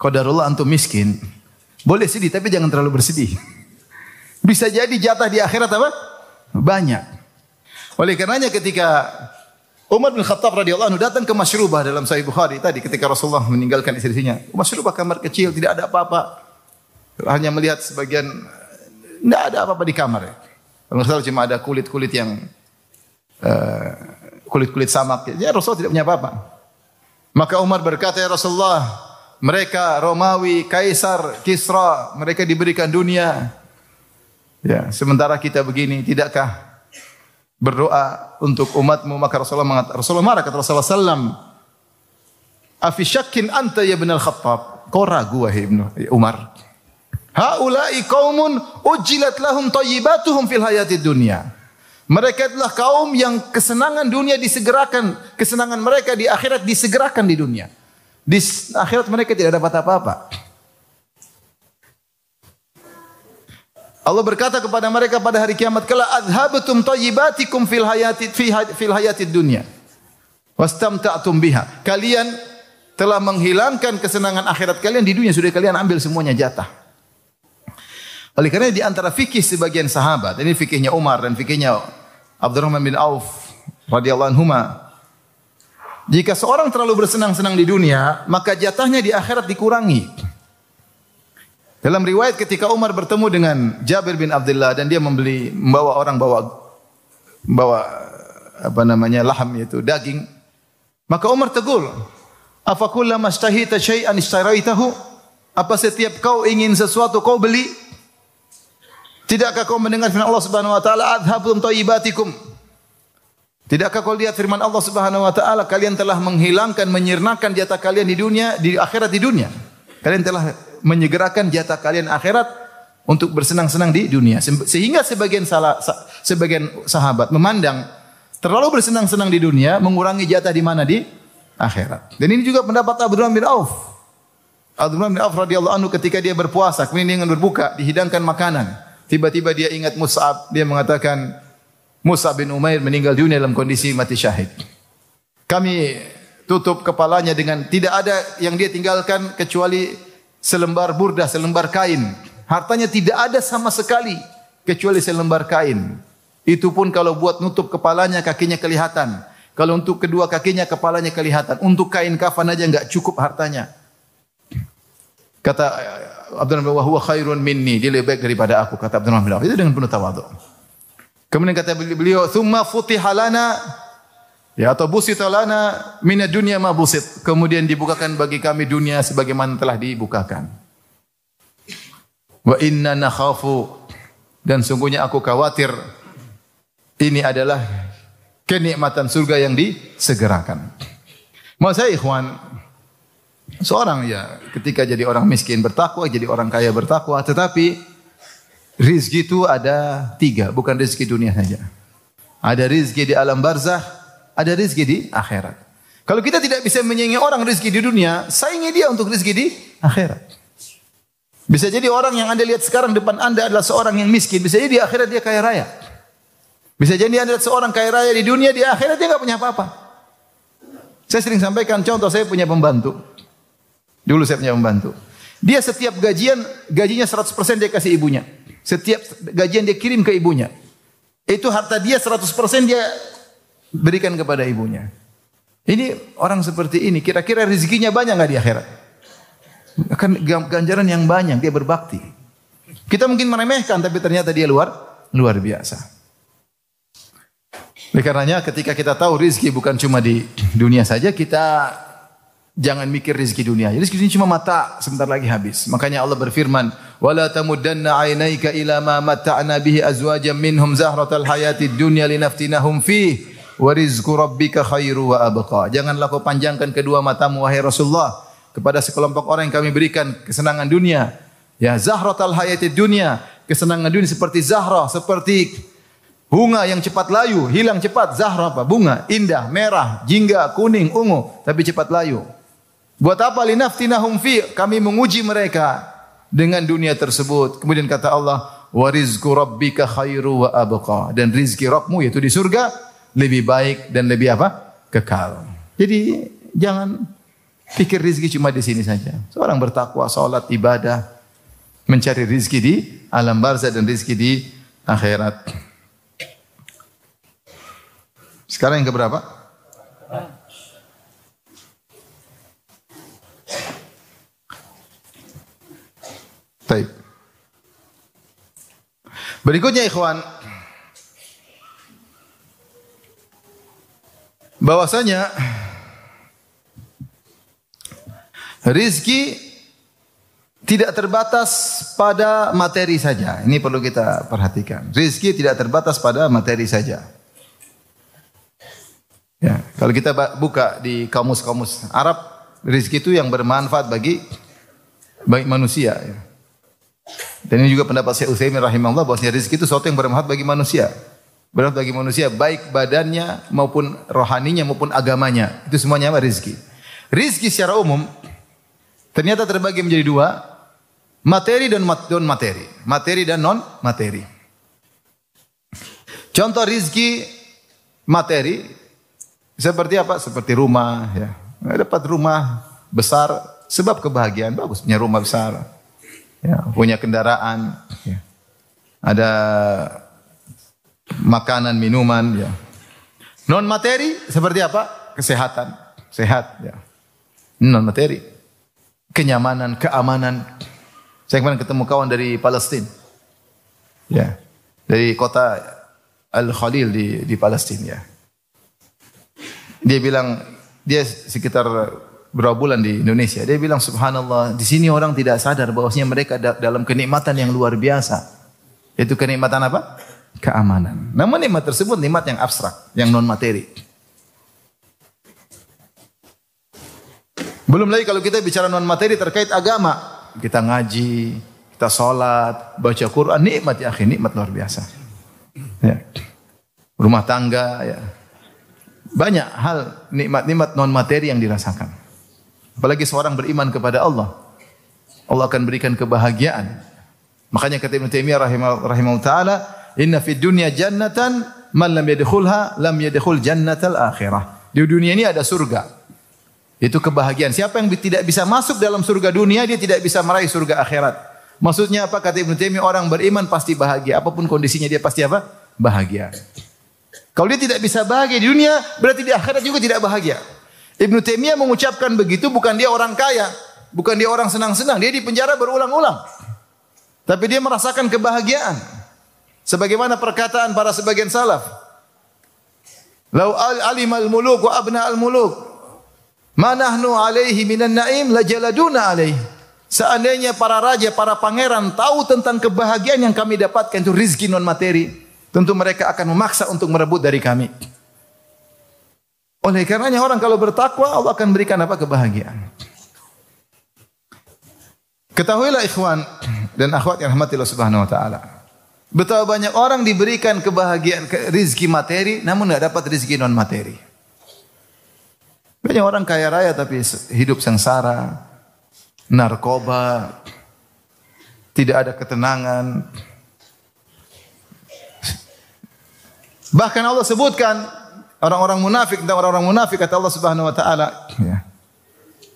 qadarullah antum miskin, boleh sedih tapi jangan terlalu bersedih. Bisa jadi jatah di akhirat apa? Banyak. Oleh karenanya ketika Umar bin Khattab radhiyallahu anhu datang ke Masyrubah dalam Sahih Bukhari tadi ketika Rasulullah meninggalkan istri-istrinya. Masyrubah kamar kecil, tidak ada apa-apa. Hanya melihat sebagian, tidak ada apa-apa di kamar. Kalau cuma ada kulit-kulit yang kulit-kulit samak. Ya Rasulullah tidak punya apa-apa. Maka Umar berkata, ya Rasulullah, Mereka Romawi, Kaisar, Kisra, mereka diberikan dunia. Ya, sementara kita begini, tidakkah berdoa untuk umatmu? Maka Rasulullah marah, kata Rasulullah sallam, "Afi syakkin anta ya ibn al-Khattab?" Kau ragu wahai Ibnu Umar. "Haula'i qaumun ujjilat lahum thayyibatuhum fil hayatid dunya." Mereka adalah kaum yang kesenangan dunia disegerakan, kesenangan mereka di akhirat disegerakan di dunia. Di akhirat mereka tidak dapat apa-apa. Allah berkata kepada mereka pada hari kiamat kala, "Adhabtum thayyibatikum fil hayatid dunya wastamta'tum biha." Kalian telah menghilangkan kesenangan akhirat kalian di dunia, sudah kalian ambil semuanya jatah. Oleh karena di antara fikih sebagian sahabat, ini fikihnya Umar dan fikihnya Abdurrahman bin Auf radhiyallahu anhuma, jika seorang terlalu bersenang-senang di dunia, maka jatahnya di akhirat dikurangi. Dalam riwayat ketika Umar bertemu dengan Jabir bin Abdullah dan dia membawa laham, yaitu daging, maka Umar tegur, "Afa kullama ishtahita syai'an ishtaraitahu?" Apa setiap kau ingin sesuatu kau beli? Tidakkah kau mendengar firman Allah Subhanahu wa taala, "Adhabtum thayyibatikum"? Tidakkah kau lihat firman Allah Subhanahu wa taala, kalian telah menghilangkan, menyirnakan jatah kalian di dunia, di akhirat di dunia. Kalian telah menyegerakan jatah kalian akhirat untuk bersenang-senang di dunia. Sehingga sebagian sahabat memandang terlalu bersenang-senang di dunia mengurangi jatah di mana? Di akhirat. Dan ini juga pendapat Abdurrahman bin Auf. Abdurrahman bin Auf radhiyallahu anhu ketika dia berpuasa, kemudian dia ingin berbuka, dihidangkan makanan. Tiba-tiba dia ingat Mus'ab, dia mengatakan, Mus'ab bin Umair meninggal dunia dalam kondisi mati syahid. Kami tutup kepalanya dengan tidak ada yang dia tinggalkan kecuali selembar burdah, selembar kain. Hartanya tidak ada sama sekali kecuali selembar kain. Itu pun kalau buat nutup kepalanya, kakinya kelihatan. Kalau untuk kedua kakinya, kepalanya kelihatan. Untuk kain kafan aja enggak cukup hartanya. Kata Abdurrahman bin Wahwa khairun minni, dia lebih baik daripada aku, kata Abdurrahman bin Auf. Itu dengan penuh tawadhu. Kemudian kata beliau, "Tsumma futiha lana ya atau busita lana minad dunya ma busit." Kemudian dibukakan bagi kami dunia sebagaimana telah dibukakan. Wa inna nakhafu, dan sungguhnya aku khawatir ini adalah kenikmatan surga yang disegerakan. Maksud saya ikhwan, seorang ya ketika jadi orang miskin bertakwa, jadi orang kaya bertakwa, tetapi rizki itu ada 3, bukan rizki dunia saja. Ada rizki di alam barzah, ada rizki di akhirat. Kalau kita tidak bisa menyaingi orang rizki di dunia, saingi dia untuk rizki di akhirat. Bisa jadi orang yang Anda lihat sekarang depan Anda adalah seorang yang miskin, bisa jadi di akhirat dia kaya raya. Bisa jadi Anda lihat seorang kaya raya di dunia, di akhirat dia enggak punya apa-apa. Saya sering sampaikan contoh, saya punya pembantu. Dulu saya punya pembantu. Dia setiap gajinya 100% dia kasih ibunya. Setiap gajian dia kirim ke ibunya. Itu harta dia 100% dia berikan kepada ibunya. Ini orang seperti ini, kira-kira rezekinya banyak enggak di akhirat? Akan ganjaran yang banyak, dia berbakti. Kita mungkin meremehkan, tapi ternyata dia luar biasa. Oleh karenanya ketika kita tahu rezeki bukan cuma di dunia saja, kita jangan mikir rezeki dunia. Rezeki dunia cuma mata, sebentar lagi habis. Makanya Allah berfirman, "Wala tamuddanna 'ainaika ila ma matta'na bihi azwajan minhum zahratal hayatid dunya linaftinahum fihi wa rizqu rabbika khairu wa abqa." Janganlah kau panjangkan kedua matamu wahai Rasulullah kepada sekelompok orang yang kami berikan kesenangan dunia. Ya, zahratal hayatid dunya, kesenangan dunia seperti zahra, seperti bunga yang cepat layu, hilang cepat. Zahra apa? Bunga, indah, merah, jingga, kuning, ungu, tapi cepat layu. Buat apa? Linaftinahum fi, kami menguji mereka dengan dunia tersebut. Kemudian kata Allah, wa rizqu rabbika khairu wa abqa, dan rizki Rabbmu yaitu di surga lebih baik dan lebih apa? Kekal. Jadi jangan pikir rizki cuma di sini saja. Seorang bertakwa, salat, ibadah, mencari rizki di alam barzah dan rizki di akhirat. Sekarang yang keberapa? Baik. Berikutnya ikhwan, bahwasanya Rizki tidak terbatas pada materi saja. Ini perlu kita perhatikan. Rizki tidak terbatas pada materi saja. Ya, kalau kita buka di kamus-kamus Arab, rizki itu yang bermanfaat bagi manusia. Ya. Dan ini juga pendapat Syekh Utsaimin rahimahullah bahwasanya rizki itu sesuatu yang bermanfaat bagi manusia. Bermanfaat bagi manusia baik badannya maupun rohaninya maupun agamanya. Itu semuanya apa? Rizki. Rizki secara umum ternyata terbagi menjadi dua. Materi dan non materi. Materi dan non materi. Contoh rizki materi seperti apa? Seperti rumah. Ya. Dapat rumah besar sebab kebahagiaan. Bagus punya rumah besar. Ya, punya kendaraan. Ya. Ada makanan, minuman. Ya. Non materi seperti apa? Kesehatan. Sehat. Ya. Non materi. Kenyamanan, keamanan. Saya kemarin ketemu kawan dari Palestina. Ya. Dari kota Al-Khalil di Palestina ya. Dia bilang dia sekitar berapa bulan di Indonesia. Dia bilang subhanallah, di sini orang tidak sadar bahwasanya mereka dalam kenikmatan yang luar biasa. Itu kenikmatan apa? Keamanan. Namun nikmat tersebut nikmat yang abstrak, yang non materi. Belum lagi kalau kita bicara non materi terkait agama. Kita ngaji, kita sholat, baca Quran, nikmat ya akhi, nikmat luar biasa. Ya. Rumah tangga, ya. Banyak hal nikmat-nikmat non materi yang dirasakan. Apalagi seorang beriman kepada Allah, Allah akan berikan kebahagiaan. Makanya kata Ibnu Taimiyah rahimahullah taala, "Inna fid dunya jannatan man lam yadkhulha lam yadkhul jannatal akhirah." Di dunia ini ada surga. Itu kebahagiaan. Siapa yang tidak bisa masuk dalam surga dunia, dia tidak bisa meraih surga akhirat. Maksudnya apa? Kata Ibnu Taimiyah, orang beriman pasti bahagia. Apapun kondisinya dia pasti apa? Bahagia. Kalau dia tidak bisa bahagia di dunia, berarti di akhirat juga tidak bahagia. Ibnu Taimiyah mengucapkan begitu bukan dia orang kaya, bukan dia orang senang-senang. Dia di penjara berulang-ulang. Tapi dia merasakan kebahagiaan. Sebagaimana perkataan para sebagian salaf. Lau alimal muluk wa abna al muluk. Ma nahnu alaihi minan naim lajaladuna alaihi. Seandainya para raja, para pangeran tahu tentang kebahagiaan yang kami dapatkan itu rizki non materi, tentu mereka akan memaksa untuk merebut dari kami. Oleh karenanya orang kalau bertakwa Allah akan berikan apa? Kebahagiaan. Ketahuilah ikhwan dan akhwat yang rahmati Allah Subhanahu wa taala. Betapa banyak orang diberikan kebahagiaan rizki materi namun tidak dapat rizki non materi. Banyak orang kaya raya tapi hidup sengsara, narkoba, tidak ada ketenangan. Bahkan Allah sebutkan orang-orang munafik, tentang orang-orang munafik kata Allah Subhanahu wa taala, ya.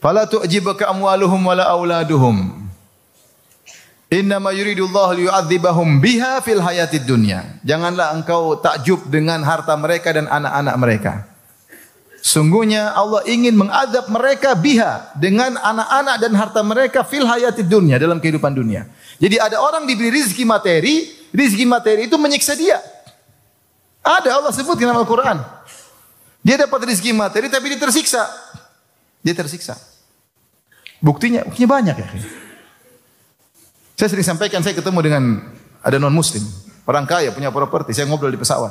Fala tu'jibaka amwaluhum wala auladuhum. Innama yuridullahu liyu'adzibahum biha fil hayatid dunya. Janganlah engkau takjub dengan harta mereka dan anak-anak mereka. Sungguhnya Allah ingin mengadab mereka biha dengan anak-anak dan harta mereka fil hayatid dunya, dalam kehidupan dunia. Jadi ada orang diberi rizki materi itu menyiksa dia. Ada, Allah sebut dalam Al-Quran. Dia dapat rizki materi tapi dia tersiksa. Dia tersiksa. Buktinya banyak ya. Saya sering sampaikan, saya ketemu dengan ada non muslim, orang kaya punya properti, saya ngobrol di pesawat.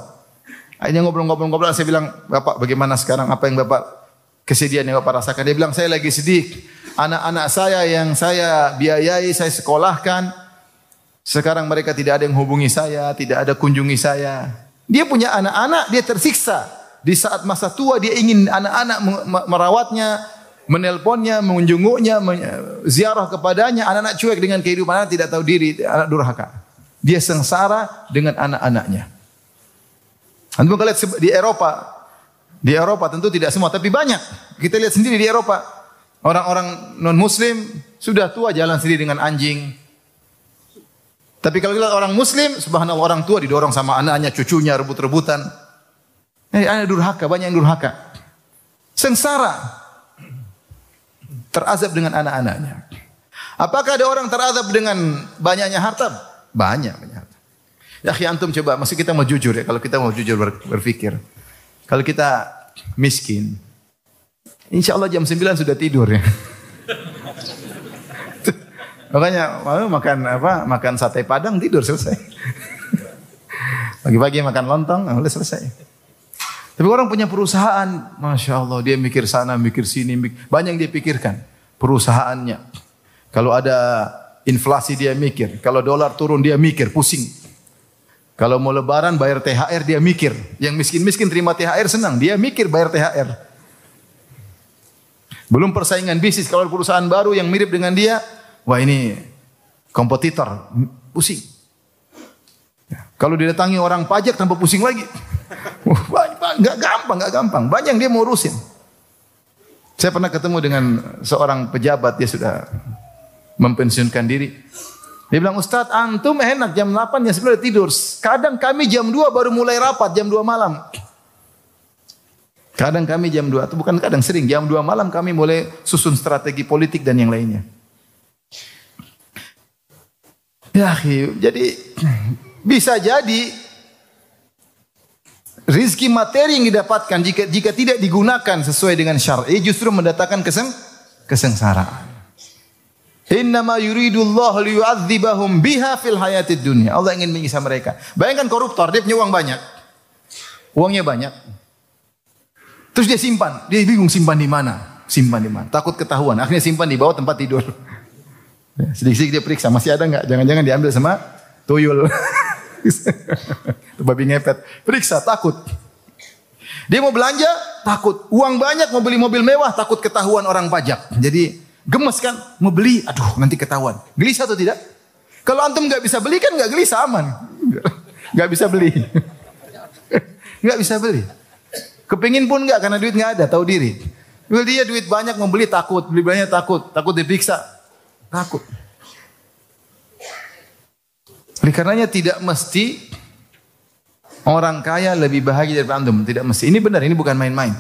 Akhirnya ngobrol-ngobrol, saya bilang, "Bapak bagaimana sekarang? Apa yang Bapak kesedihan yang Bapak rasakan?" Dia bilang, "Saya lagi sedih. Anak-anak saya yang saya biayai, saya sekolahkan, sekarang mereka tidak ada yang hubungi saya, tidak ada kunjungi saya." Dia punya anak-anak, dia tersiksa. Di saat masa tua dia ingin anak-anak merawatnya, menelponnya, mengunjungunya, ziarah kepadanya. Anak-anak cuek dengan kehidupan, anak tidak tahu diri, anak durhaka. Dia sengsara dengan anak-anaknya. Antum kalau lihat di Eropa tentu tidak semua, tapi banyak. Kita lihat sendiri di Eropa, orang-orang non Muslim sudah tua jalan sendiri dengan anjing. Tapi kalau lihat orang Muslim, subhanallah orang tua didorong sama anaknya, cucunya rebut-rebutan. Anak durhaka, banyak yang durhaka, sengsara, terazab dengan anak-anaknya. Apakah ada orang terazab dengan banyaknya harta? Banyak harta. Ya akhi antum coba, masih kita mau jujur ya, kalau kita mau jujur berpikir. Kalau kita miskin, insya Allah jam 9 sudah tidur ya. Makanya makan makan sate Padang tidur selesai. Pagi-pagi makan lontong, udah selesai. Tapi orang punya perusahaan, Masya Allah, dia mikir sana, mikir sini, banyak yang dia pikirkan. Perusahaannya. Kalau ada inflasi dia mikir. Kalau dolar turun dia mikir, pusing. Kalau mau lebaran bayar THR dia mikir. Yang miskin-miskin terima THR senang, dia mikir bayar THR. Belum persaingan bisnis, kalau perusahaan baru yang mirip dengan dia, wah ini kompetitor, pusing. Kalau didatangi orang pajak tanpa pusing lagi. Enggak gampang. Banyak yang dia mau urusin. Saya pernah ketemu dengan seorang pejabat, dia sudah mempensiunkan diri. Dia bilang, Ustaz, antum enak jam 8 ya sebelum tidur. Kadang kami jam 2 baru mulai rapat, jam 2 malam. Kadang kami jam 2, atau bukan kadang, sering jam 2 malam kami mulai susun strategi politik dan yang lainnya. Ya, jadi bisa jadi rizki materi yang didapatkan jika tidak digunakan sesuai dengan syar'i justru mendatangkan kesengsaraan. Innama yuridullahu liyu'adzibahum biha fil hayatid dunya. Allah ingin menyiksa mereka. Bayangkan koruptor, dia punya uang banyak. Uangnya banyak. Terus dia simpan. Dia bingung simpan di mana? Takut ketahuan. Akhirnya simpan di bawah tempat tidur. Sedikit-sedikit dia periksa, masih ada enggak? Jangan-jangan diambil sama tuyul. Babi ngepet. Periksa, takut. Dia mau belanja, takut. Uang banyak, mau beli mobil mewah, takut ketahuan orang pajak. Jadi gemes kan, mau beli, aduh nanti ketahuan. Gelisah atau tidak? Kalau antum nggak bisa beli kan nggak gelisah, aman. Nggak bisa beli, nggak bisa beli. Kepingin pun nggak karena duit nggak ada, tahu diri. Dia duit banyak mau beli takut, beli banyak takut diperiksa, takut. Oleh karenanya tidak mesti orang kaya lebih bahagia daripada antum, tidak mesti. Ini benar, ini bukan main-main.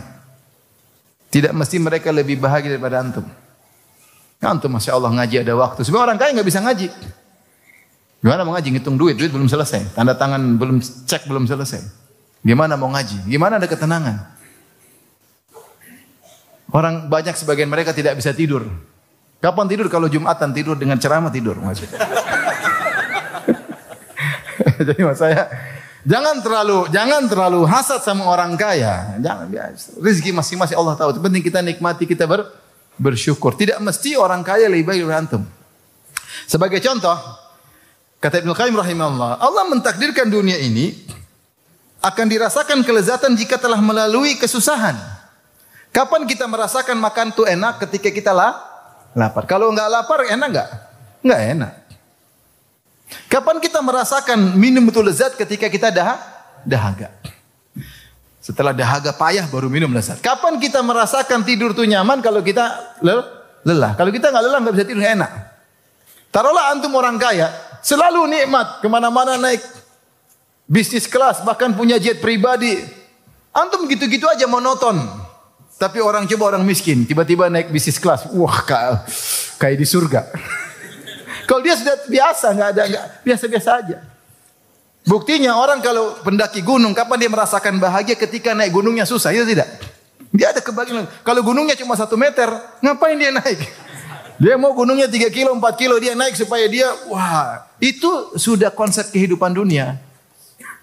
Tidak mesti mereka lebih bahagia daripada antum. Antum Masya Allah ngaji ada waktu. Sebenarnya orang kaya nggak bisa ngaji. Gimana mau ngaji? Ngitung duit belum selesai. Tanda tangan belum cek belum selesai. Gimana mau ngaji? Gimana ada ketenangan? Orang banyak sebagian mereka tidak bisa tidur. Kapan tidur? Kalau Jumatan tidur dengan ceramah tidur. Jadi maksud saya jangan terlalu hasad sama orang kaya. Jangan biasa. Rezeki masing-masing Allah tahu. Itu penting kita nikmati, kita bersyukur. Tidak mesti orang kaya lebih baik dari antum. Sebagai contoh, kata Ibnu Qayyim rahimahullah, Allah mentakdirkan dunia ini akan dirasakan kelezatan jika telah melalui kesusahan. Kapan kita merasakan makan itu enak? Ketika kita lapar. Kalau enggak lapar, enak enggak? Enggak enak. Kapan kita merasakan minum itu lezat? Ketika kita dahaga. Setelah dahaga payah baru minum lezat. Kapan kita merasakan tidur itu nyaman? Kalau kita lelah. Kalau kita nggak lelah nggak bisa tidur enak. Taruhlah antum orang kaya, selalu nikmat, kemana-mana naik bisnis kelas, bahkan punya jet pribadi. Antum gitu-gitu aja monoton. Tapi orang miskin, tiba-tiba naik bisnis kelas, wah kayak di surga. Kalau dia sudah biasa, nggak biasa-biasa aja. Buktinya orang kalau pendaki gunung, kapan dia merasakan bahagia? Ketika naik gunungnya susah, itu tidak? Dia ada kebahagiaan. Kalau gunungnya cuma 1 meter, ngapain dia naik? Dia mau gunungnya 3 kilo, 4 kilo, dia naik supaya dia, wah, itu sudah konsep kehidupan dunia.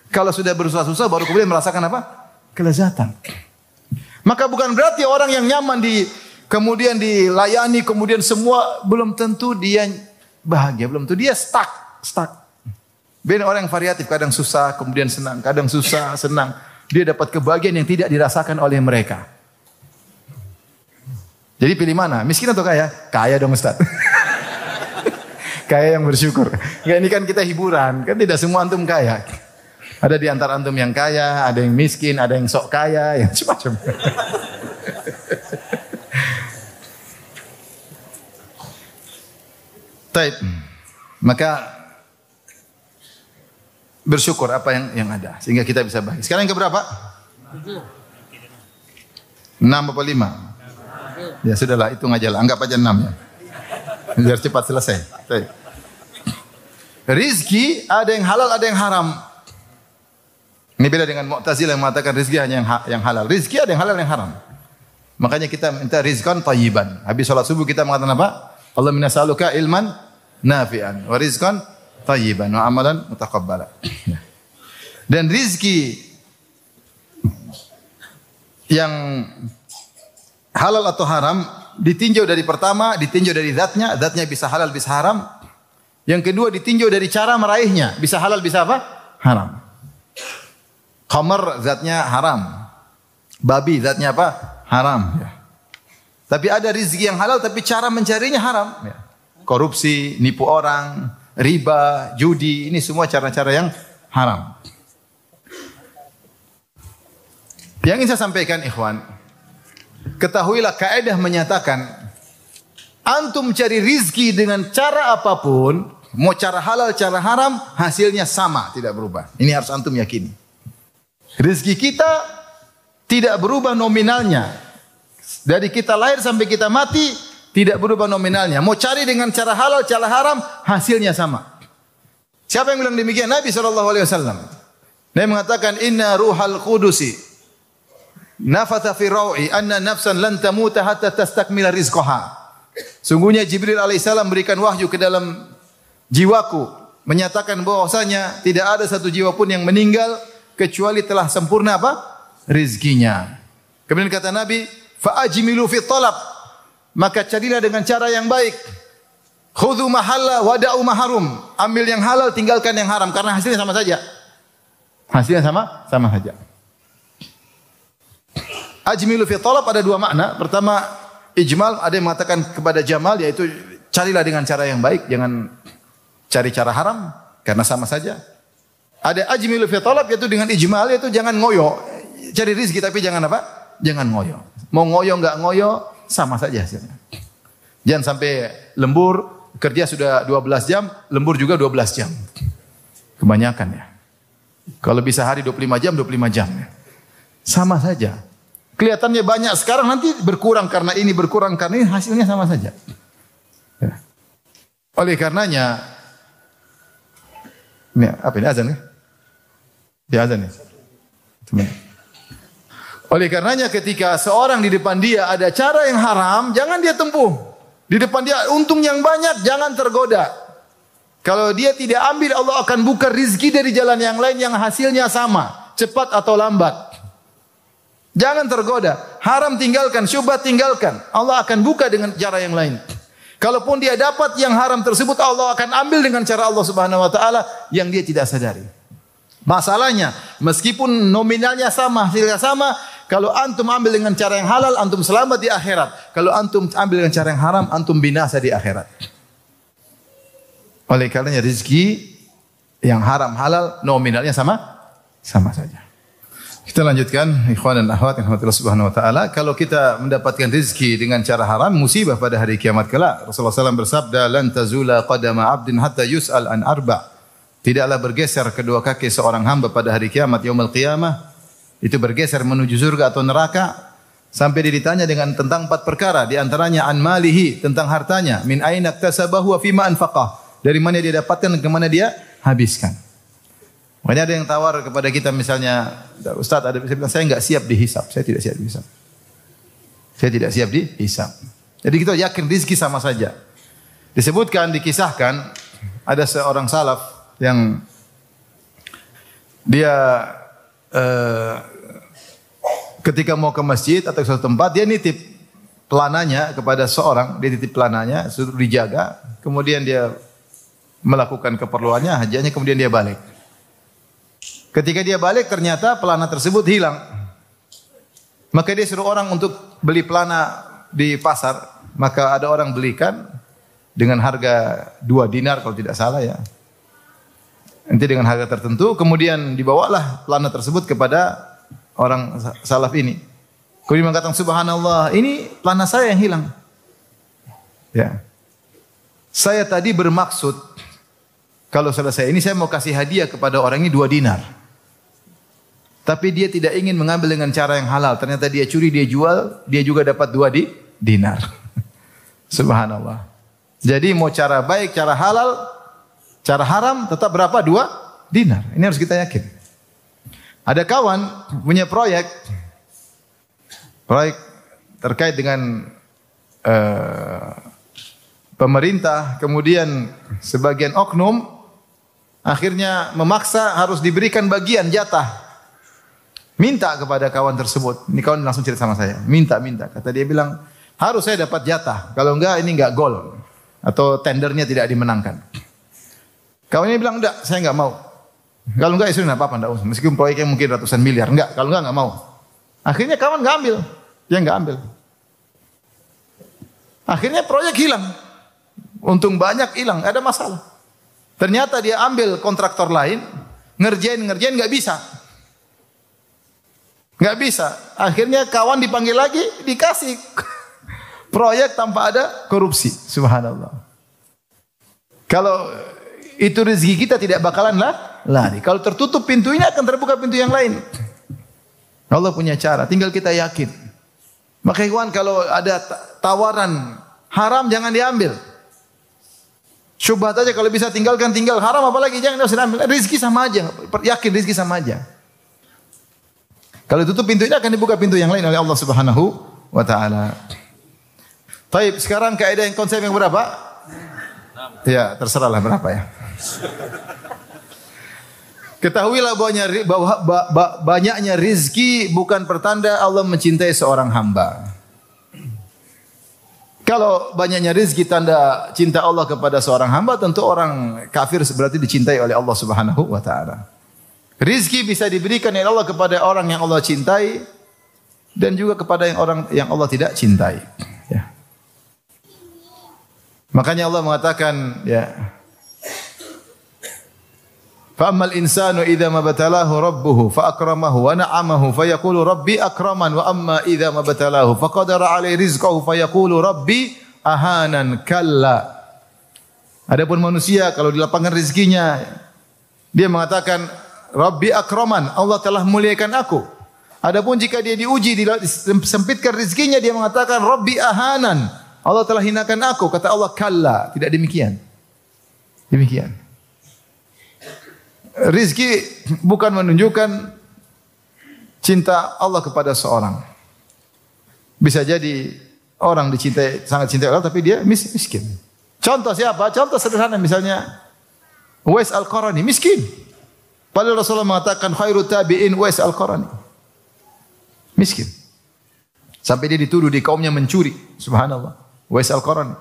Kalau sudah bersusah-susah, baru kemudian merasakan apa? Kelezatan. Maka bukan berarti orang yang nyaman kemudian dilayani, kemudian semua, belum tentu dia bahagia, belum tentu dia stuck. Beda orang yang variatif, kadang susah, kemudian senang, kadang susah, senang. Dia dapat kebahagiaan yang tidak dirasakan oleh mereka. Jadi pilih mana? Miskin atau kaya? Kaya dong Ustaz. Kaya yang bersyukur. Enggak, ini kan kita hiburan, kan tidak semua antum kaya. Ada di antara antum yang kaya, ada yang miskin, ada yang sok kaya, yang macam-macam. Baik. Maka bersyukur apa yang ada sehingga kita bisa bahagia. Sekarang yang keberapa? 6 apa 5? Ya sudahlah, hitung aja lah, anggap aja 6 ya. Biar cepat selesai. Baik. Rizki ada yang halal, ada yang haram. Ini beda dengan Mu'tazilah yang mengatakan rizki hanya yang halal. Rizki ada yang halal, yang haram. Makanya kita minta rizqan thayyiban. Habis sholat subuh kita mengatakan apa? Allah minas'aluka ilman nafi'an wa rizqan thayyiban wa amalan mutaqabbala. Dan rizki yang halal atau haram ditinjau dari pertama, ditinjau dari zatnya, zatnya bisa halal bisa haram. Yang kedua ditinjau dari cara meraihnya, bisa halal bisa apa? Haram. Khamar zatnya haram. Babi zatnya apa? Haram. Ya. Tapi ada rizki yang halal tapi cara mencarinya haram. Ya. Korupsi, nipu orang, riba, judi, ini semua cara-cara yang haram. Yang ingin saya sampaikan ikhwan, ketahuilah kaidah menyatakan antum cari rizki dengan cara apapun, mau cara halal, cara haram, hasilnya sama, tidak berubah. Ini harus antum yakini. Rizki kita tidak berubah nominalnya. Dari kita lahir sampai kita mati, tidak berubah nominalnya. Mau cari dengan cara halal, cara haram, hasilnya sama. Siapa yang bilang demikian? Nabi SAW. Nabi mengatakan, Inna ruhal qudusi nafatha fi raw'i anna nafsan lan tamuta hatta tastakmila rizqaha. Sungguhnya Jibril alaihissalam berikan wahyu ke dalam jiwaku menyatakan bahwasanya tidak ada satu jiwa pun yang meninggal kecuali telah sempurna apa? Rizkinya. Kemudian kata Nabi, fa ajmilu fi talab. Maka carilah dengan cara yang baik. Khudhu mahalla wada'u maharum. Ambil yang halal, tinggalkan yang haram karena hasilnya sama saja. Hasilnya sama saja. Ajmilu fi talab ada dua makna. Pertama, ijmal, ada yang mengatakan kepada jamal, yaitu carilah dengan cara yang baik, jangan cari cara haram karena sama saja. Ada ajmilu fi talab, yaitu dengan ijmal, yaitu jangan ngoyo. Cari rezeki tapi jangan apa? Jangan ngoyo. Mau ngoyo enggak ngoyo sama saja hasilnya. Jangan sampai lembur kerja sudah 12 jam, lembur juga 12 jam. Kebanyakan ya. Kalau bisa hari 25 jam, 25 jam. Sama saja. Kelihatannya banyak sekarang, nanti berkurang karena ini, berkurang karena ini, hasilnya sama saja. Ya. Oleh karenanya, ini apa ini azan ya? Ya azan ya. Oleh karenanya ketika seorang di depan dia ada cara yang haram, jangan dia tempuh. Di depan dia untung yang banyak, jangan tergoda. Kalau dia tidak ambil, Allah akan buka rizki dari jalan yang lain yang hasilnya sama, cepat atau lambat. Jangan tergoda. Haram tinggalkan, syubhat tinggalkan. Allah akan buka dengan cara yang lain. Kalaupun dia dapat yang haram tersebut, Allah akan ambil dengan cara Allah Subhanahu wa taala yang dia tidak sadari. Masalahnya, meskipun nominalnya sama, hasilnya sama, kalau antum ambil dengan cara yang halal, antum selamat di akhirat. Kalau antum ambil dengan cara yang haram, antum binasa di akhirat. Oleh karenanya rezeki yang haram halal nominalnya sama saja. Kita lanjutkan, ikhwan dan akhwat yang rahmatillah subhanahu wa ta'ala. Kalau kita mendapatkan rezeki dengan cara haram, musibah pada hari kiamat kelak. Rasulullah SAW bersabda, lan tazula qadama abdin hatta yus'al an arba'. Tidaklah bergeser kedua kaki seorang hamba pada hari kiamat, yaumul qiyamah. Itu bergeser menuju surga atau neraka. Sampai dia ditanya tentang 4 perkara. Di antaranya an malihi, tentang hartanya. Min aina iktasabahu wa fima anfaqah. Dari mana dia dapatkan dan ke mana dia habiskan. Makanya ada yang tawar kepada kita misalnya, Ustaz, ada yang bilang, saya enggak siap dihisab. Saya tidak siap dihisab. Saya tidak siap dihisab. Jadi kita yakin rezeki sama saja. Disebutkan, dikisahkan, ada seorang salaf yang dia ketika mau ke masjid atau ke suatu tempat, dia nitip pelananya kepada seorang, dia titip pelananya, suruh dijaga, kemudian dia melakukan keperluannya, hajatnya, kemudian dia balik. Ketika dia balik ternyata pelana tersebut hilang. Maka dia suruh orang untuk beli pelana di pasar. Maka ada orang belikan dengan harga 2 dinar kalau tidak salah ya. Nanti dengan harga tertentu. Kemudian dibawalah pelana tersebut kepada orang salaf ini. Kemudian mengatakan subhanallah, ini pelana saya yang hilang. Ya. Saya tadi bermaksud kalau selesai ini saya mau kasih hadiah kepada orang ini 2 dinar. Tapi dia tidak ingin mengambil dengan cara yang halal. Ternyata dia curi, dia jual, dia juga dapat 2 dinar. Subhanallah. Jadi mau cara baik, cara halal, cara haram tetap berapa? 2 dinar. Ini harus kita yakin. Ada kawan punya proyek terkait dengan pemerintah, kemudian sebagian oknum akhirnya memaksa harus diberikan bagian jatah. Minta kepada kawan tersebut. Ini kawan langsung cerita sama saya. Minta. Kata dia bilang, harus saya dapat jatah. Kalau enggak ini enggak gol. Atau tendernya tidak dimenangkan. Kawan ini bilang, enggak, saya enggak mau. Kalau enggak ya sudah, enggak apa-apa, enggak usah. Meskipun proyeknya mungkin ratusan miliar. Enggak, kalau enggak mau. Akhirnya kawan enggak ambil. Dia enggak ambil. Akhirnya proyek hilang. Untung banyak hilang, ada masalah. Ternyata dia ambil kontraktor lain, ngerjain enggak bisa. Enggak bisa. Akhirnya kawan dipanggil lagi, dikasih proyek tanpa ada korupsi. Subhanallah. Kalau itu rezeki kita tidak bakalan lari. Kalau tertutup pintu ini akan terbuka pintu yang lain. Allah punya cara, tinggal kita yakin. Maka ikhwan, kalau ada tawaran haram jangan diambil. Syubhat aja kalau bisa tinggalkan, tinggal. Haram apalagi jangan ambil. Rezeki sama aja, yakin rezeki sama aja. Kalau tutup pintu ini akan dibuka pintu yang lain oleh Allah Subhanahu wa taala. Baik, sekarang kaidah yang konsep yang berapa? Ya, terserahlah berapa ya. Ketahuilah bahwa banyaknya rizki bukan pertanda Allah mencintai seorang hamba. Kalau banyaknya rizki tanda cinta Allah kepada seorang hamba, tentu orang kafir berarti dicintai oleh Allah Subhanahu wa taala. Rizki bisa diberikan oleh Allah kepada orang yang Allah cintai dan juga kepada orang yang Allah tidak cintai. Ya. Makanya Allah mengatakan, ya, فَأَمَّا الْإِنسَانُ إِذَا مَبْتَلَاهُ رَبُّهُ فَأَكْرَمَهُ وَنَعَمَهُ فَيَقُولُ رَبِّي أَكْرَمَنْ وَأَمَّا إِذَا مَبْتَلَاهُ فَقَدَرَ عَلَيْهِ رِزْقَهُ فَيَقُولُ رَبِّي أَهَانَنْ كَلَّا. Adapun manusia kalau dilapangkan rezekinya, dia mengatakan Rabbi akraman, Allah telah muliakan aku. Adapun jika dia diuji, disempitkan rezekinya, dia mengatakan Rabbi ahanan, Allah telah hinakan aku. Kata Allah, kalla, tidak demikian. Demikian. Rizki bukan menunjukkan cinta Allah kepada seorang. Bisa jadi orang dicintai, sangat cintai Allah, tapi dia miskin. Contoh siapa? Contoh sederhana, misalnya Uwais Al-Qarani, miskin. Padahal Rasulullah mengatakan khairut tabi'in Uwais Al-Qarani. Miskin. Sampai dia dituduh di kaumnya mencuri. Subhanallah. Uwais Al-Qarani.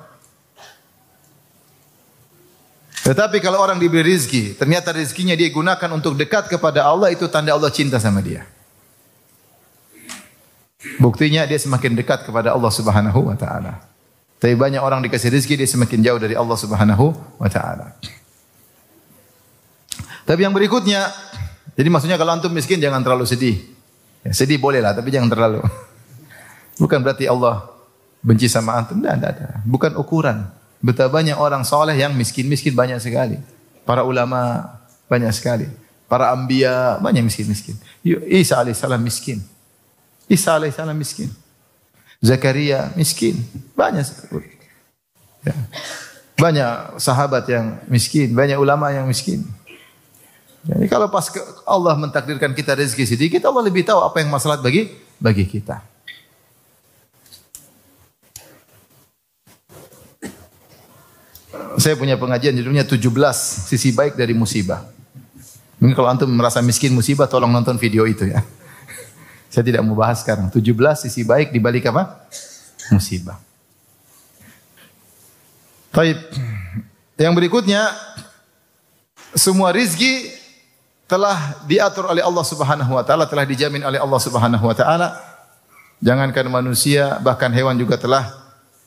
Tetapi kalau orang diberi rizki, ternyata rizkinya dia gunakan untuk dekat kepada Allah, itu tanda Allah cinta sama dia. Buktinya dia semakin dekat kepada Allah Subhanahu wa taala. Tapi banyak orang dikasih rizki, dia semakin jauh dari Allah Subhanahu wa taala. Tapi yang berikutnya, jadi maksudnya kalau antum miskin jangan terlalu sedih. Ya, sedih boleh lah, tapi jangan terlalu. Bukan berarti Allah benci sama antum, tidak. Bukan ukuran. Betapa banyak orang soleh yang miskin-miskin banyak sekali. Para ulama banyak sekali. Para anbiya banyak miskin-miskin. Isa alaihissalam miskin. Isa alaihissalam miskin. Zakaria miskin. Banyak sekali. Ya. Banyak sahabat yang miskin. Banyak ulama yang miskin. Jadi kalau pas Allah mentakdirkan kita rezeki sedikit, Allah lebih tahu apa yang maslahat bagi kita. Saya punya pengajian judulnya 17 sisi baik dari musibah. Mungkin kalau antum merasa miskin musibah, tolong nonton video itu ya. Saya tidak mau bahas sekarang. 17 sisi baik di balik apa? Musibah. Baik. Yang berikutnya, semua rizki telah diatur oleh Allah Subhanahu wa taala, telah dijamin oleh Allah Subhanahu wa taala. Jangankan manusia, bahkan hewan juga telah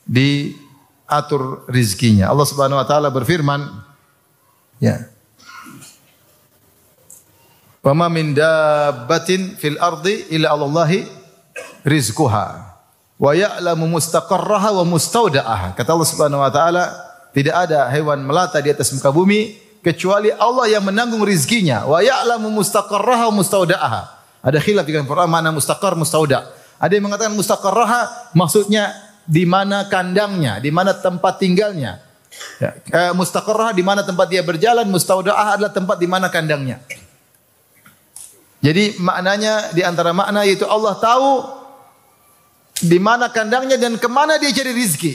diatur rizkinya. Allah Subhanahu wa taala berfirman, ya. Wa ma min dabbatin fil ardi illa 'alallahi rizquha wa ya'lamu mustaqarraha wa mustaudaha. Kata Allah Subhanahu wa taala, tidak ada hewan melata di atas muka bumi kecuali Allah yang menanggung rizkinya. Wa ya'lamu mustaqarraha wa mustaudaha. Ada khilaf di Quran mana mustaqar, mustauda. Ada yang mengatakan mustaqarraha maksudnya di mana kandangnya, di mana tempat tinggalnya. Ya. Mustaqarraha di mana tempat dia berjalan, mustaudaah adalah tempat di mana kandangnya. Jadi maknanya di antara makna yaitu Allah tahu di mana kandangnya dan kemana dia cari rizki.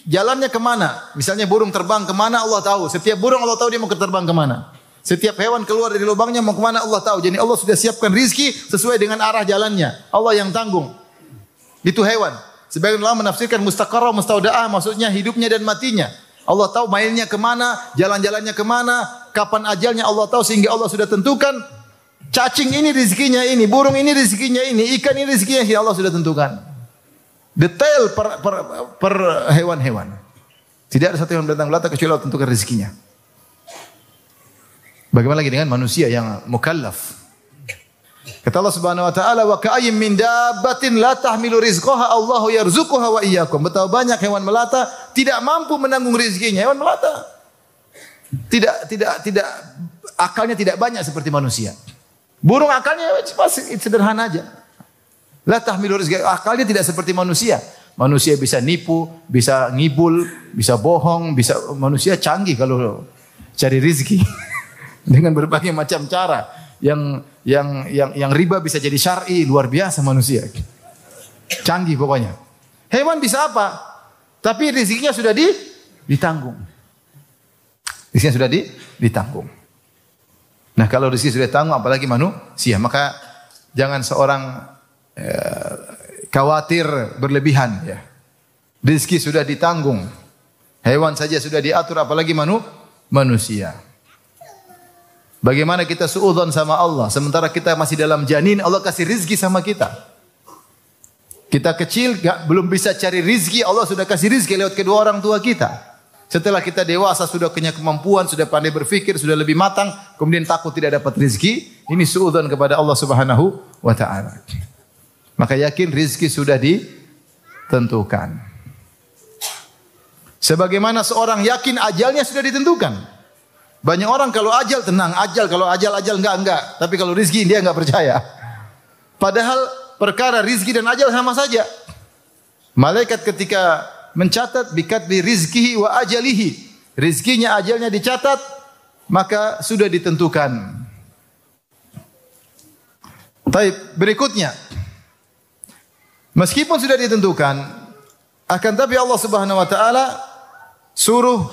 jalannya kemana. Misalnya burung terbang kemana Allah tahu. Setiap burung Allah tahu dia mau terbang kemana. Setiap hewan keluar dari lubangnya mau kemana Allah tahu. Jadi Allah sudah siapkan rizki sesuai dengan arah jalannya. Allah yang tanggung. Itu hewan. Sebagian ulama menafsirkan mustaqarrah, mustaudaah, maksudnya hidupnya dan matinya. Allah tahu mainnya kemana, jalan-jalannya kemana, kapan ajalnya Allah tahu sehingga Allah sudah tentukan. Cacing ini rezekinya ini, burung ini rezekinya ini, ikan ini rezekinya ini, Allah sudah tentukan. Detail per hewan-hewan. Tidak ada satu yang datang belaka kecuali Allah tentukan rezekinya. Bagaimana lagi dengan manusia yang mukallaf? Kata Allah Subhanahu wa taala, "Wa ka'ayyim min dabbatin la tahmilu rizqaha Allahu yarzuquha wa iyyakum." Betapa banyak hewan melata tidak mampu menanggung rezekinya. Hewan melata tidak akalnya tidak banyak seperti manusia. Burung akalnya sederhana aja. La tahmilu rizqaha, akalnya tidak seperti manusia. Manusia bisa nipu, bisa ngibul, bisa bohong, manusia canggih kalau cari rezeki dengan berbagai macam cara. Yang riba bisa jadi syar'i, luar biasa manusia. Canggih pokoknya. Hewan bisa apa? Tapi rezekinya sudah ditanggung. Rezekinya sudah ditanggung. Nah, kalau rezeki sudah ditanggung apalagi manusia, maka jangan seorang khawatir berlebihan ya. Rezeki sudah ditanggung. Hewan saja sudah diatur apalagi manusia. Bagaimana kita suudzon sama Allah sementara kita masih dalam janin, Allah kasih rizki sama kita. Kita kecil belum bisa cari rizki, Allah sudah kasih rizki lewat kedua orang tua kita. Setelah kita dewasa sudah punya kemampuan, sudah pandai berfikir, sudah lebih matang, kemudian takut tidak dapat rizki, ini suudzon kepada Allah Subhanahu wa taala. Maka yakin rizki sudah ditentukan. Sebagaimana seorang yakin ajalnya sudah ditentukan. Banyak orang kalau ajal tenang, kalau ajal enggak. Tapi kalau rizki dia enggak percaya. Padahal perkara rizki dan ajal sama saja. Malaikat ketika mencatat bikatbi rizkihi wa ajalihi. Rizkinya, ajalnya dicatat, maka sudah ditentukan. Baik, berikutnya. Meskipun sudah ditentukan, akan tapi Allah Subhanahu wa taala suruh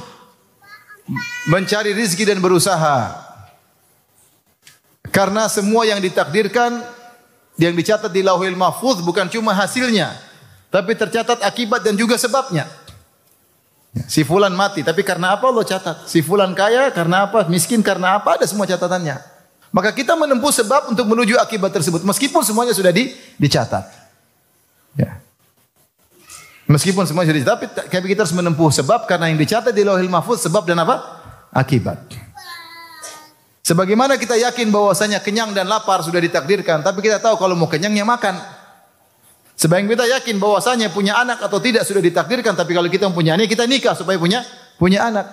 mencari rizki dan berusaha. Karena semua yang ditakdirkan, yang dicatat di Lauhil Mahfuz bukan cuma hasilnya, tapi tercatat akibat dan juga sebabnya. Si fulan mati, tapi karena apa Allah catat? Si fulan kaya karena apa? Miskin karena apa? Ada semua catatannya. Maka kita menempuh sebab untuk menuju akibat tersebut, meskipun semuanya sudah dicatat. Ya. Meskipun semuanya sudah dicatat, tapi kita harus menempuh sebab karena yang dicatat di Lauhil Mahfuz sebab dan apa? Akibat. Sebagaimana kita yakin bahwasanya kenyang dan lapar sudah ditakdirkan, tapi kita tahu kalau mau kenyangnya makan. Sebagaimana kita yakin bahwasanya punya anak atau tidak sudah ditakdirkan, tapi kalau kita mempunyai anak, kita nikah supaya punya anak.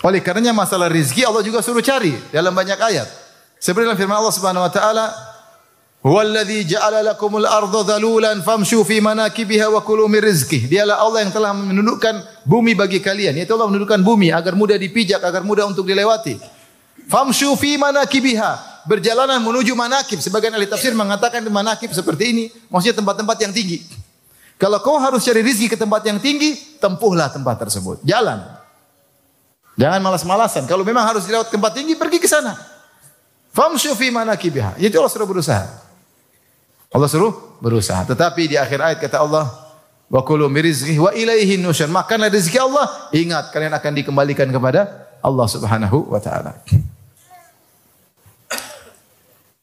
Oleh karenanya masalah rizki Allah juga suruh cari dalam banyak ayat. Seperti dalam firman Allah Subhanahu wa taala, "Huwallazi ja'ala lakumul arda dhalulan famshu fi manakibiha wa kulu min rizqihi." Dialah Allah yang telah menundukkan bumi bagi kalian. Yaitu Allah menundukkan bumi agar mudah dipijak, agar mudah untuk dilewati. Famshu fi manakibiha, berjalanan menuju manakib. Sebagian ahli tafsir mengatakan manakib seperti ini, maksudnya tempat-tempat yang tinggi. Kalau kau harus cari rezeki ke tempat yang tinggi, tempuhlah tempat tersebut. Jalan. Jangan malas-malasan. Kalau memang harus lewat tempat tinggi, pergi ke sana. Famshu fi manakibiha. Itu Allah suruh berusaha. Allah suruh berusaha. Tetapi di akhir ayat kata Allah, wa kulu min rizqihi wa ilaihi nusyur. Makanlah rezeki Allah, ingat kalian akan dikembalikan kepada Allah Subhanahu wa taala.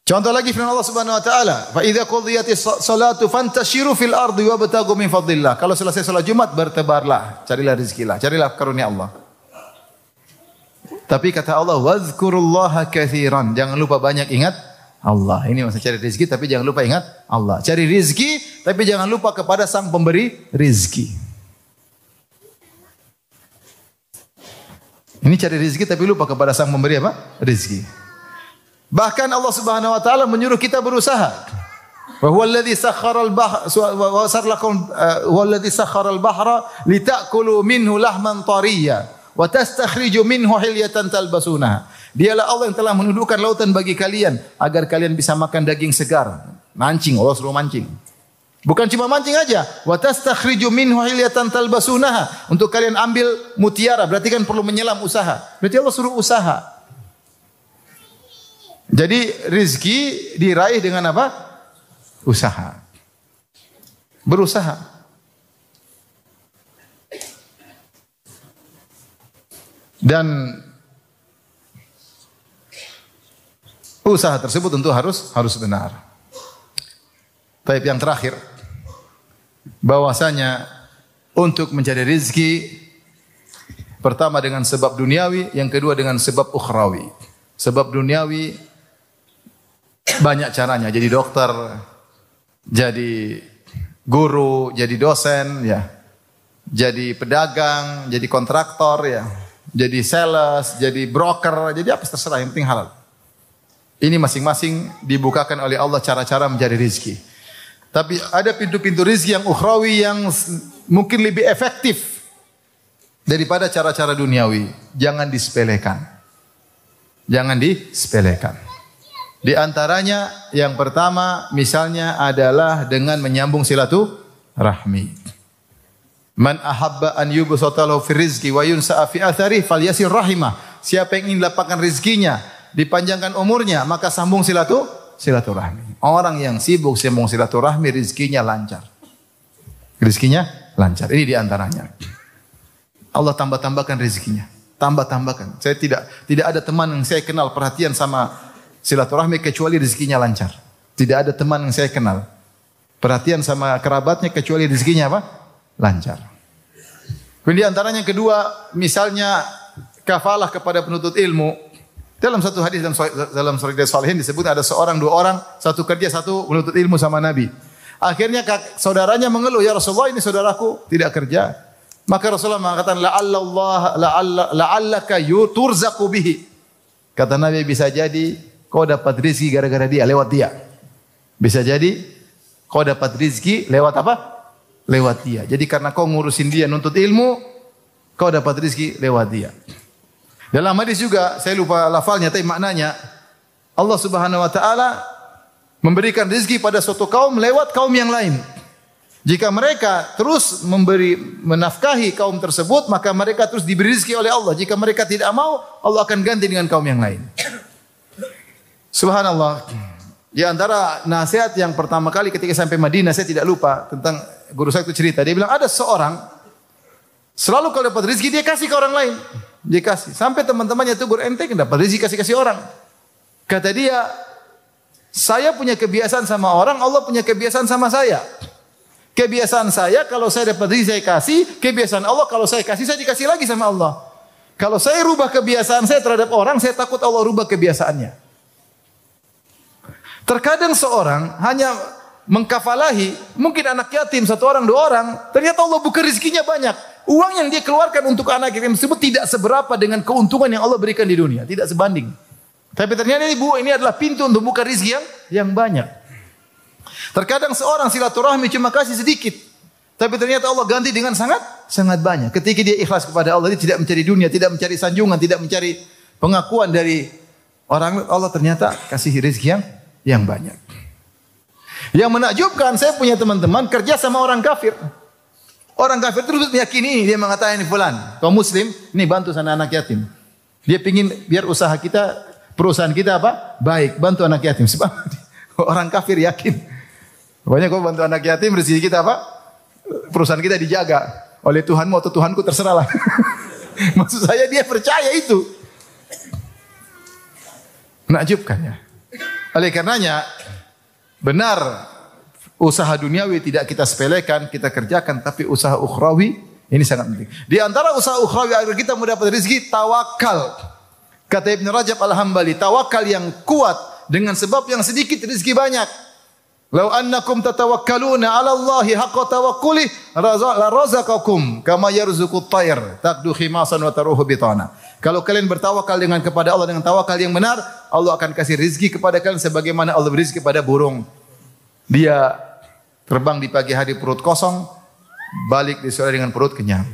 Contoh lagi firman Allah Subhanahu wa taala, "Fa idza qudiyatis salatu fantashiru fil ardi wabtaghu min fadlillah." Kalau selesai salat Jumat bertebarlah, carilah rezekilah, carilah karunia Allah. Tapi kata Allah, "Wazkurullaha katsiran." Jangan lupa banyak ingat Allah. Ini maksud cari rezeki tapi jangan lupa ingat Allah. Cari rezeki tapi jangan lupa kepada Sang Pemberi rezeki. Ini cari rezeki tapi lupa kepada Sang Pemberi apa? Rezeki. Bahkan Allah Subhanahu wa taala menyuruh kita berusaha. Wa huwallazi sakharal bahra wa sarlakum huwallazi sakharal bahra litakulu minhu lahman tariyya wa tastakhriju minhu hilyatan talbasunaha. Dialah Allah yang telah menundukkan lautan bagi kalian agar kalian bisa makan daging segar. Mancing, Allah suruh mancing. Bukan cuma mancing aja. Wa tastakhriju minhu hilyatan talbasunaha. Untuk kalian ambil mutiara, berarti kan perlu menyelam usaha. Berarti Allah suruh usaha. Jadi rizki diraih dengan apa? Usaha. Berusaha. Dan usaha tersebut tentu harus benar. Tapi yang terakhir, bahwasanya untuk mencari rezeki, pertama dengan sebab duniawi, yang kedua dengan sebab ukhrawi. Sebab duniawi banyak caranya, jadi dokter, jadi guru, jadi dosen, ya, jadi pedagang, jadi kontraktor, ya, jadi sales, jadi broker, jadi apa terserah, yang penting halal. Ini masing-masing dibukakan oleh Allah cara-cara mencari rezeki. Tapi ada pintu-pintu rezeki yang ukhrawi yang mungkin lebih efektif daripada cara-cara duniawi. Jangan disepelekan. Jangan disepelekan. Di antaranya yang pertama misalnya adalah dengan menyambung silaturahmi. Man ahabba an yubsata lahu fi rizqi wa yunsa'a fi athari falyasir rahimah. Siapa yang ingin lapangkan rezekinya, dipanjangkan umurnya, maka sambung silaturahmi. Orang yang sibuk sambung silaturahmi, rezekinya lancar. Rezekinya lancar. Ini di antaranya. Allah tambah-tambahkan rezekinya. Tambah-tambahkan. Saya tidak ada teman yang saya kenal perhatian sama silaturahmi kecuali rezekinya lancar. Tidak ada teman yang saya kenal perhatian sama kerabatnya kecuali rezekinya apa? Lancar. Kemudian di antaranya kedua, misalnya kafalah kepada penuntut ilmu. Dalam satu hadis dalam surah Salihin disebut ada seorang, dua orang, satu kerja, satu menuntut ilmu sama Nabi. Akhirnya saudaranya mengeluh, ya Rasulullah ini saudaraku tidak kerja. Maka Rasulullah mengatakan la'allaka turzaqu bihi. Kata Nabi, bisa jadi kau dapat rezeki gara-gara dia, lewat dia. Bisa jadi kau dapat rezeki lewat apa? Lewat dia. Jadi karena kau ngurusin dia nuntut ilmu, kau dapat rezeki lewat dia. Dalam hadis juga, saya lupa lafalnya tapi maknanya, Allah Subhanahu wa taala memberikan rezeki pada suatu kaum lewat kaum yang lain. Jika mereka terus menafkahi kaum tersebut, maka mereka terus diberi rezeki oleh Allah. Jika mereka tidak mau, Allah akan ganti dengan kaum yang lain. Subhanallah. Di antara nasihat yang pertama kali ketika sampai Madinah, saya tidak lupa tentang guru saya itu cerita. Dia bilang ada seorang selalu kalau dapat rezeki dia kasih ke orang lain. Dia kasih. Sampai teman-temannya tegur, ente dapat rezeki kasih-kasih orang. Kata dia, saya punya kebiasaan sama orang, Allah punya kebiasaan sama saya. Kebiasaan saya kalau saya dapat rezeki saya kasih, kebiasaan Allah kalau saya kasih saya dikasih lagi sama Allah. Kalau saya rubah kebiasaan saya terhadap orang, saya takut Allah rubah kebiasaannya. Terkadang seorang hanya mengkafalahi, mungkin anak yatim satu orang, dua orang, ternyata Allah buka rezekinya banyak. Uang yang dia keluarkan untuk anak yatim tersebut tidak seberapa dengan keuntungan yang Allah berikan di dunia, tidak sebanding. Tapi ternyata ini adalah pintu untuk buka rezeki yang banyak. Terkadang seorang silaturahmi cuma kasih sedikit, tapi ternyata Allah ganti dengan sangat banyak. Ketika dia ikhlas kepada Allah, dia tidak mencari dunia, tidak mencari sanjungan, tidak mencari pengakuan dari orang, Allah ternyata kasih rezeki yang banyak. Yang menakjubkan, saya punya teman-teman kerja sama orang kafir. Orang kafir terus meyakini, dia mengatakan ini fulan, kaum muslim, ini bantu sana anak yatim. Dia pingin biar usaha kita, perusahaan kita apa? Baik, bantu anak yatim. Sebab orang kafir yakin. Pokoknya kau bantu anak yatim, rezeki kita apa? Perusahaan kita dijaga oleh Tuhanmu atau Tuhanku, terserahlah. Maksud saya dia percaya itu. Menakjubkan ya. Oleh karenanya, benar usaha duniawi tidak kita sepelekan, kita kerjakan, tapi usaha ukhrawi ini sangat penting. Di antara usaha ukhrawi agar kita mendapat rezeki, tawakal. Kata Ibn Rajab Al-Hambali, tawakal yang kuat dengan sebab yang sedikit rezeki banyak. Lau annakum tatawakkaluna 'ala Allahi haqqa tawakkuli la razaqakum kama yarzuqut tayr taqdu khimasan wa taruhu bitana. Kalau kalian bertawakal dengan kepada Allah dengan tawakal yang benar, Allah akan kasih rezeki kepada kalian sebagaimana Allah beri rezeki kepada burung. Dia terbang di pagi hari perut kosong, balik di sore dengan perut kenyang.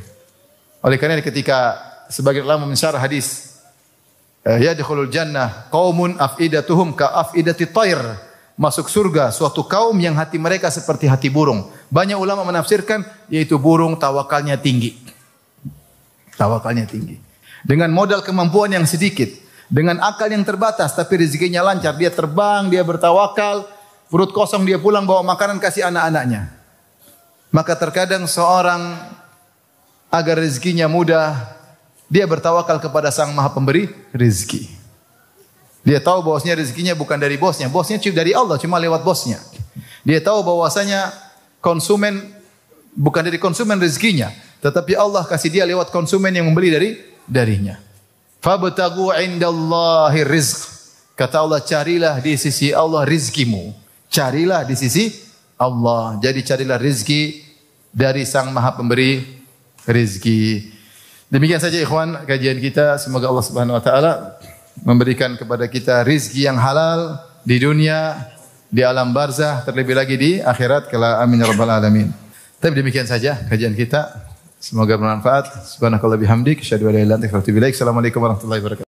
Oleh karena ketika sebagian ulama mensyarah hadis, yadkhulul jannah qaumun afidatuhum ka afidati tayr. masuk surga suatu kaum yang hati mereka seperti hati burung. Banyak ulama menafsirkan yaitu burung tawakalnya tinggi. Tawakalnya tinggi. Dengan modal kemampuan yang sedikit, dengan akal yang terbatas tapi rezekinya lancar, dia terbang, dia bertawakal, perut kosong dia pulang bawa makanan kasih anak-anaknya. Maka terkadang seorang agar rezekinya mudah, dia bertawakal kepada Sang Maha Pemberi rezeki. Dia tahu bahwasanya rezekinya bukan dari bosnya, bosnya cuma dari Allah, cuma lewat bosnya. Dia tahu bahwasanya konsumen bukan dari konsumen rezekinya, tetapi Allah kasih dia lewat konsumen yang membeli darinya. Fabtagu indallahi rizq. Kata Allah, carilah di sisi Allah rizkimu. Carilah di sisi Allah. Jadi carilah rizki dari Sang Maha Pemberi rizki. Demikian saja ikhwan kajian kita. Semoga Allah Subhanahu wa taala memberikan kepada kita rizki yang halal di dunia, di alam barzah, terlebih lagi di akhirat. Kala amin ya rabbal alamin. Tapi demikian saja kajian kita. Semoga bermanfaat. Subhanakallah bihamdik. Asyhadu an la ilaha illa anta astaghfiruka wa atubu ilaik. Assalamualaikum warahmatullahi wabarakatuh.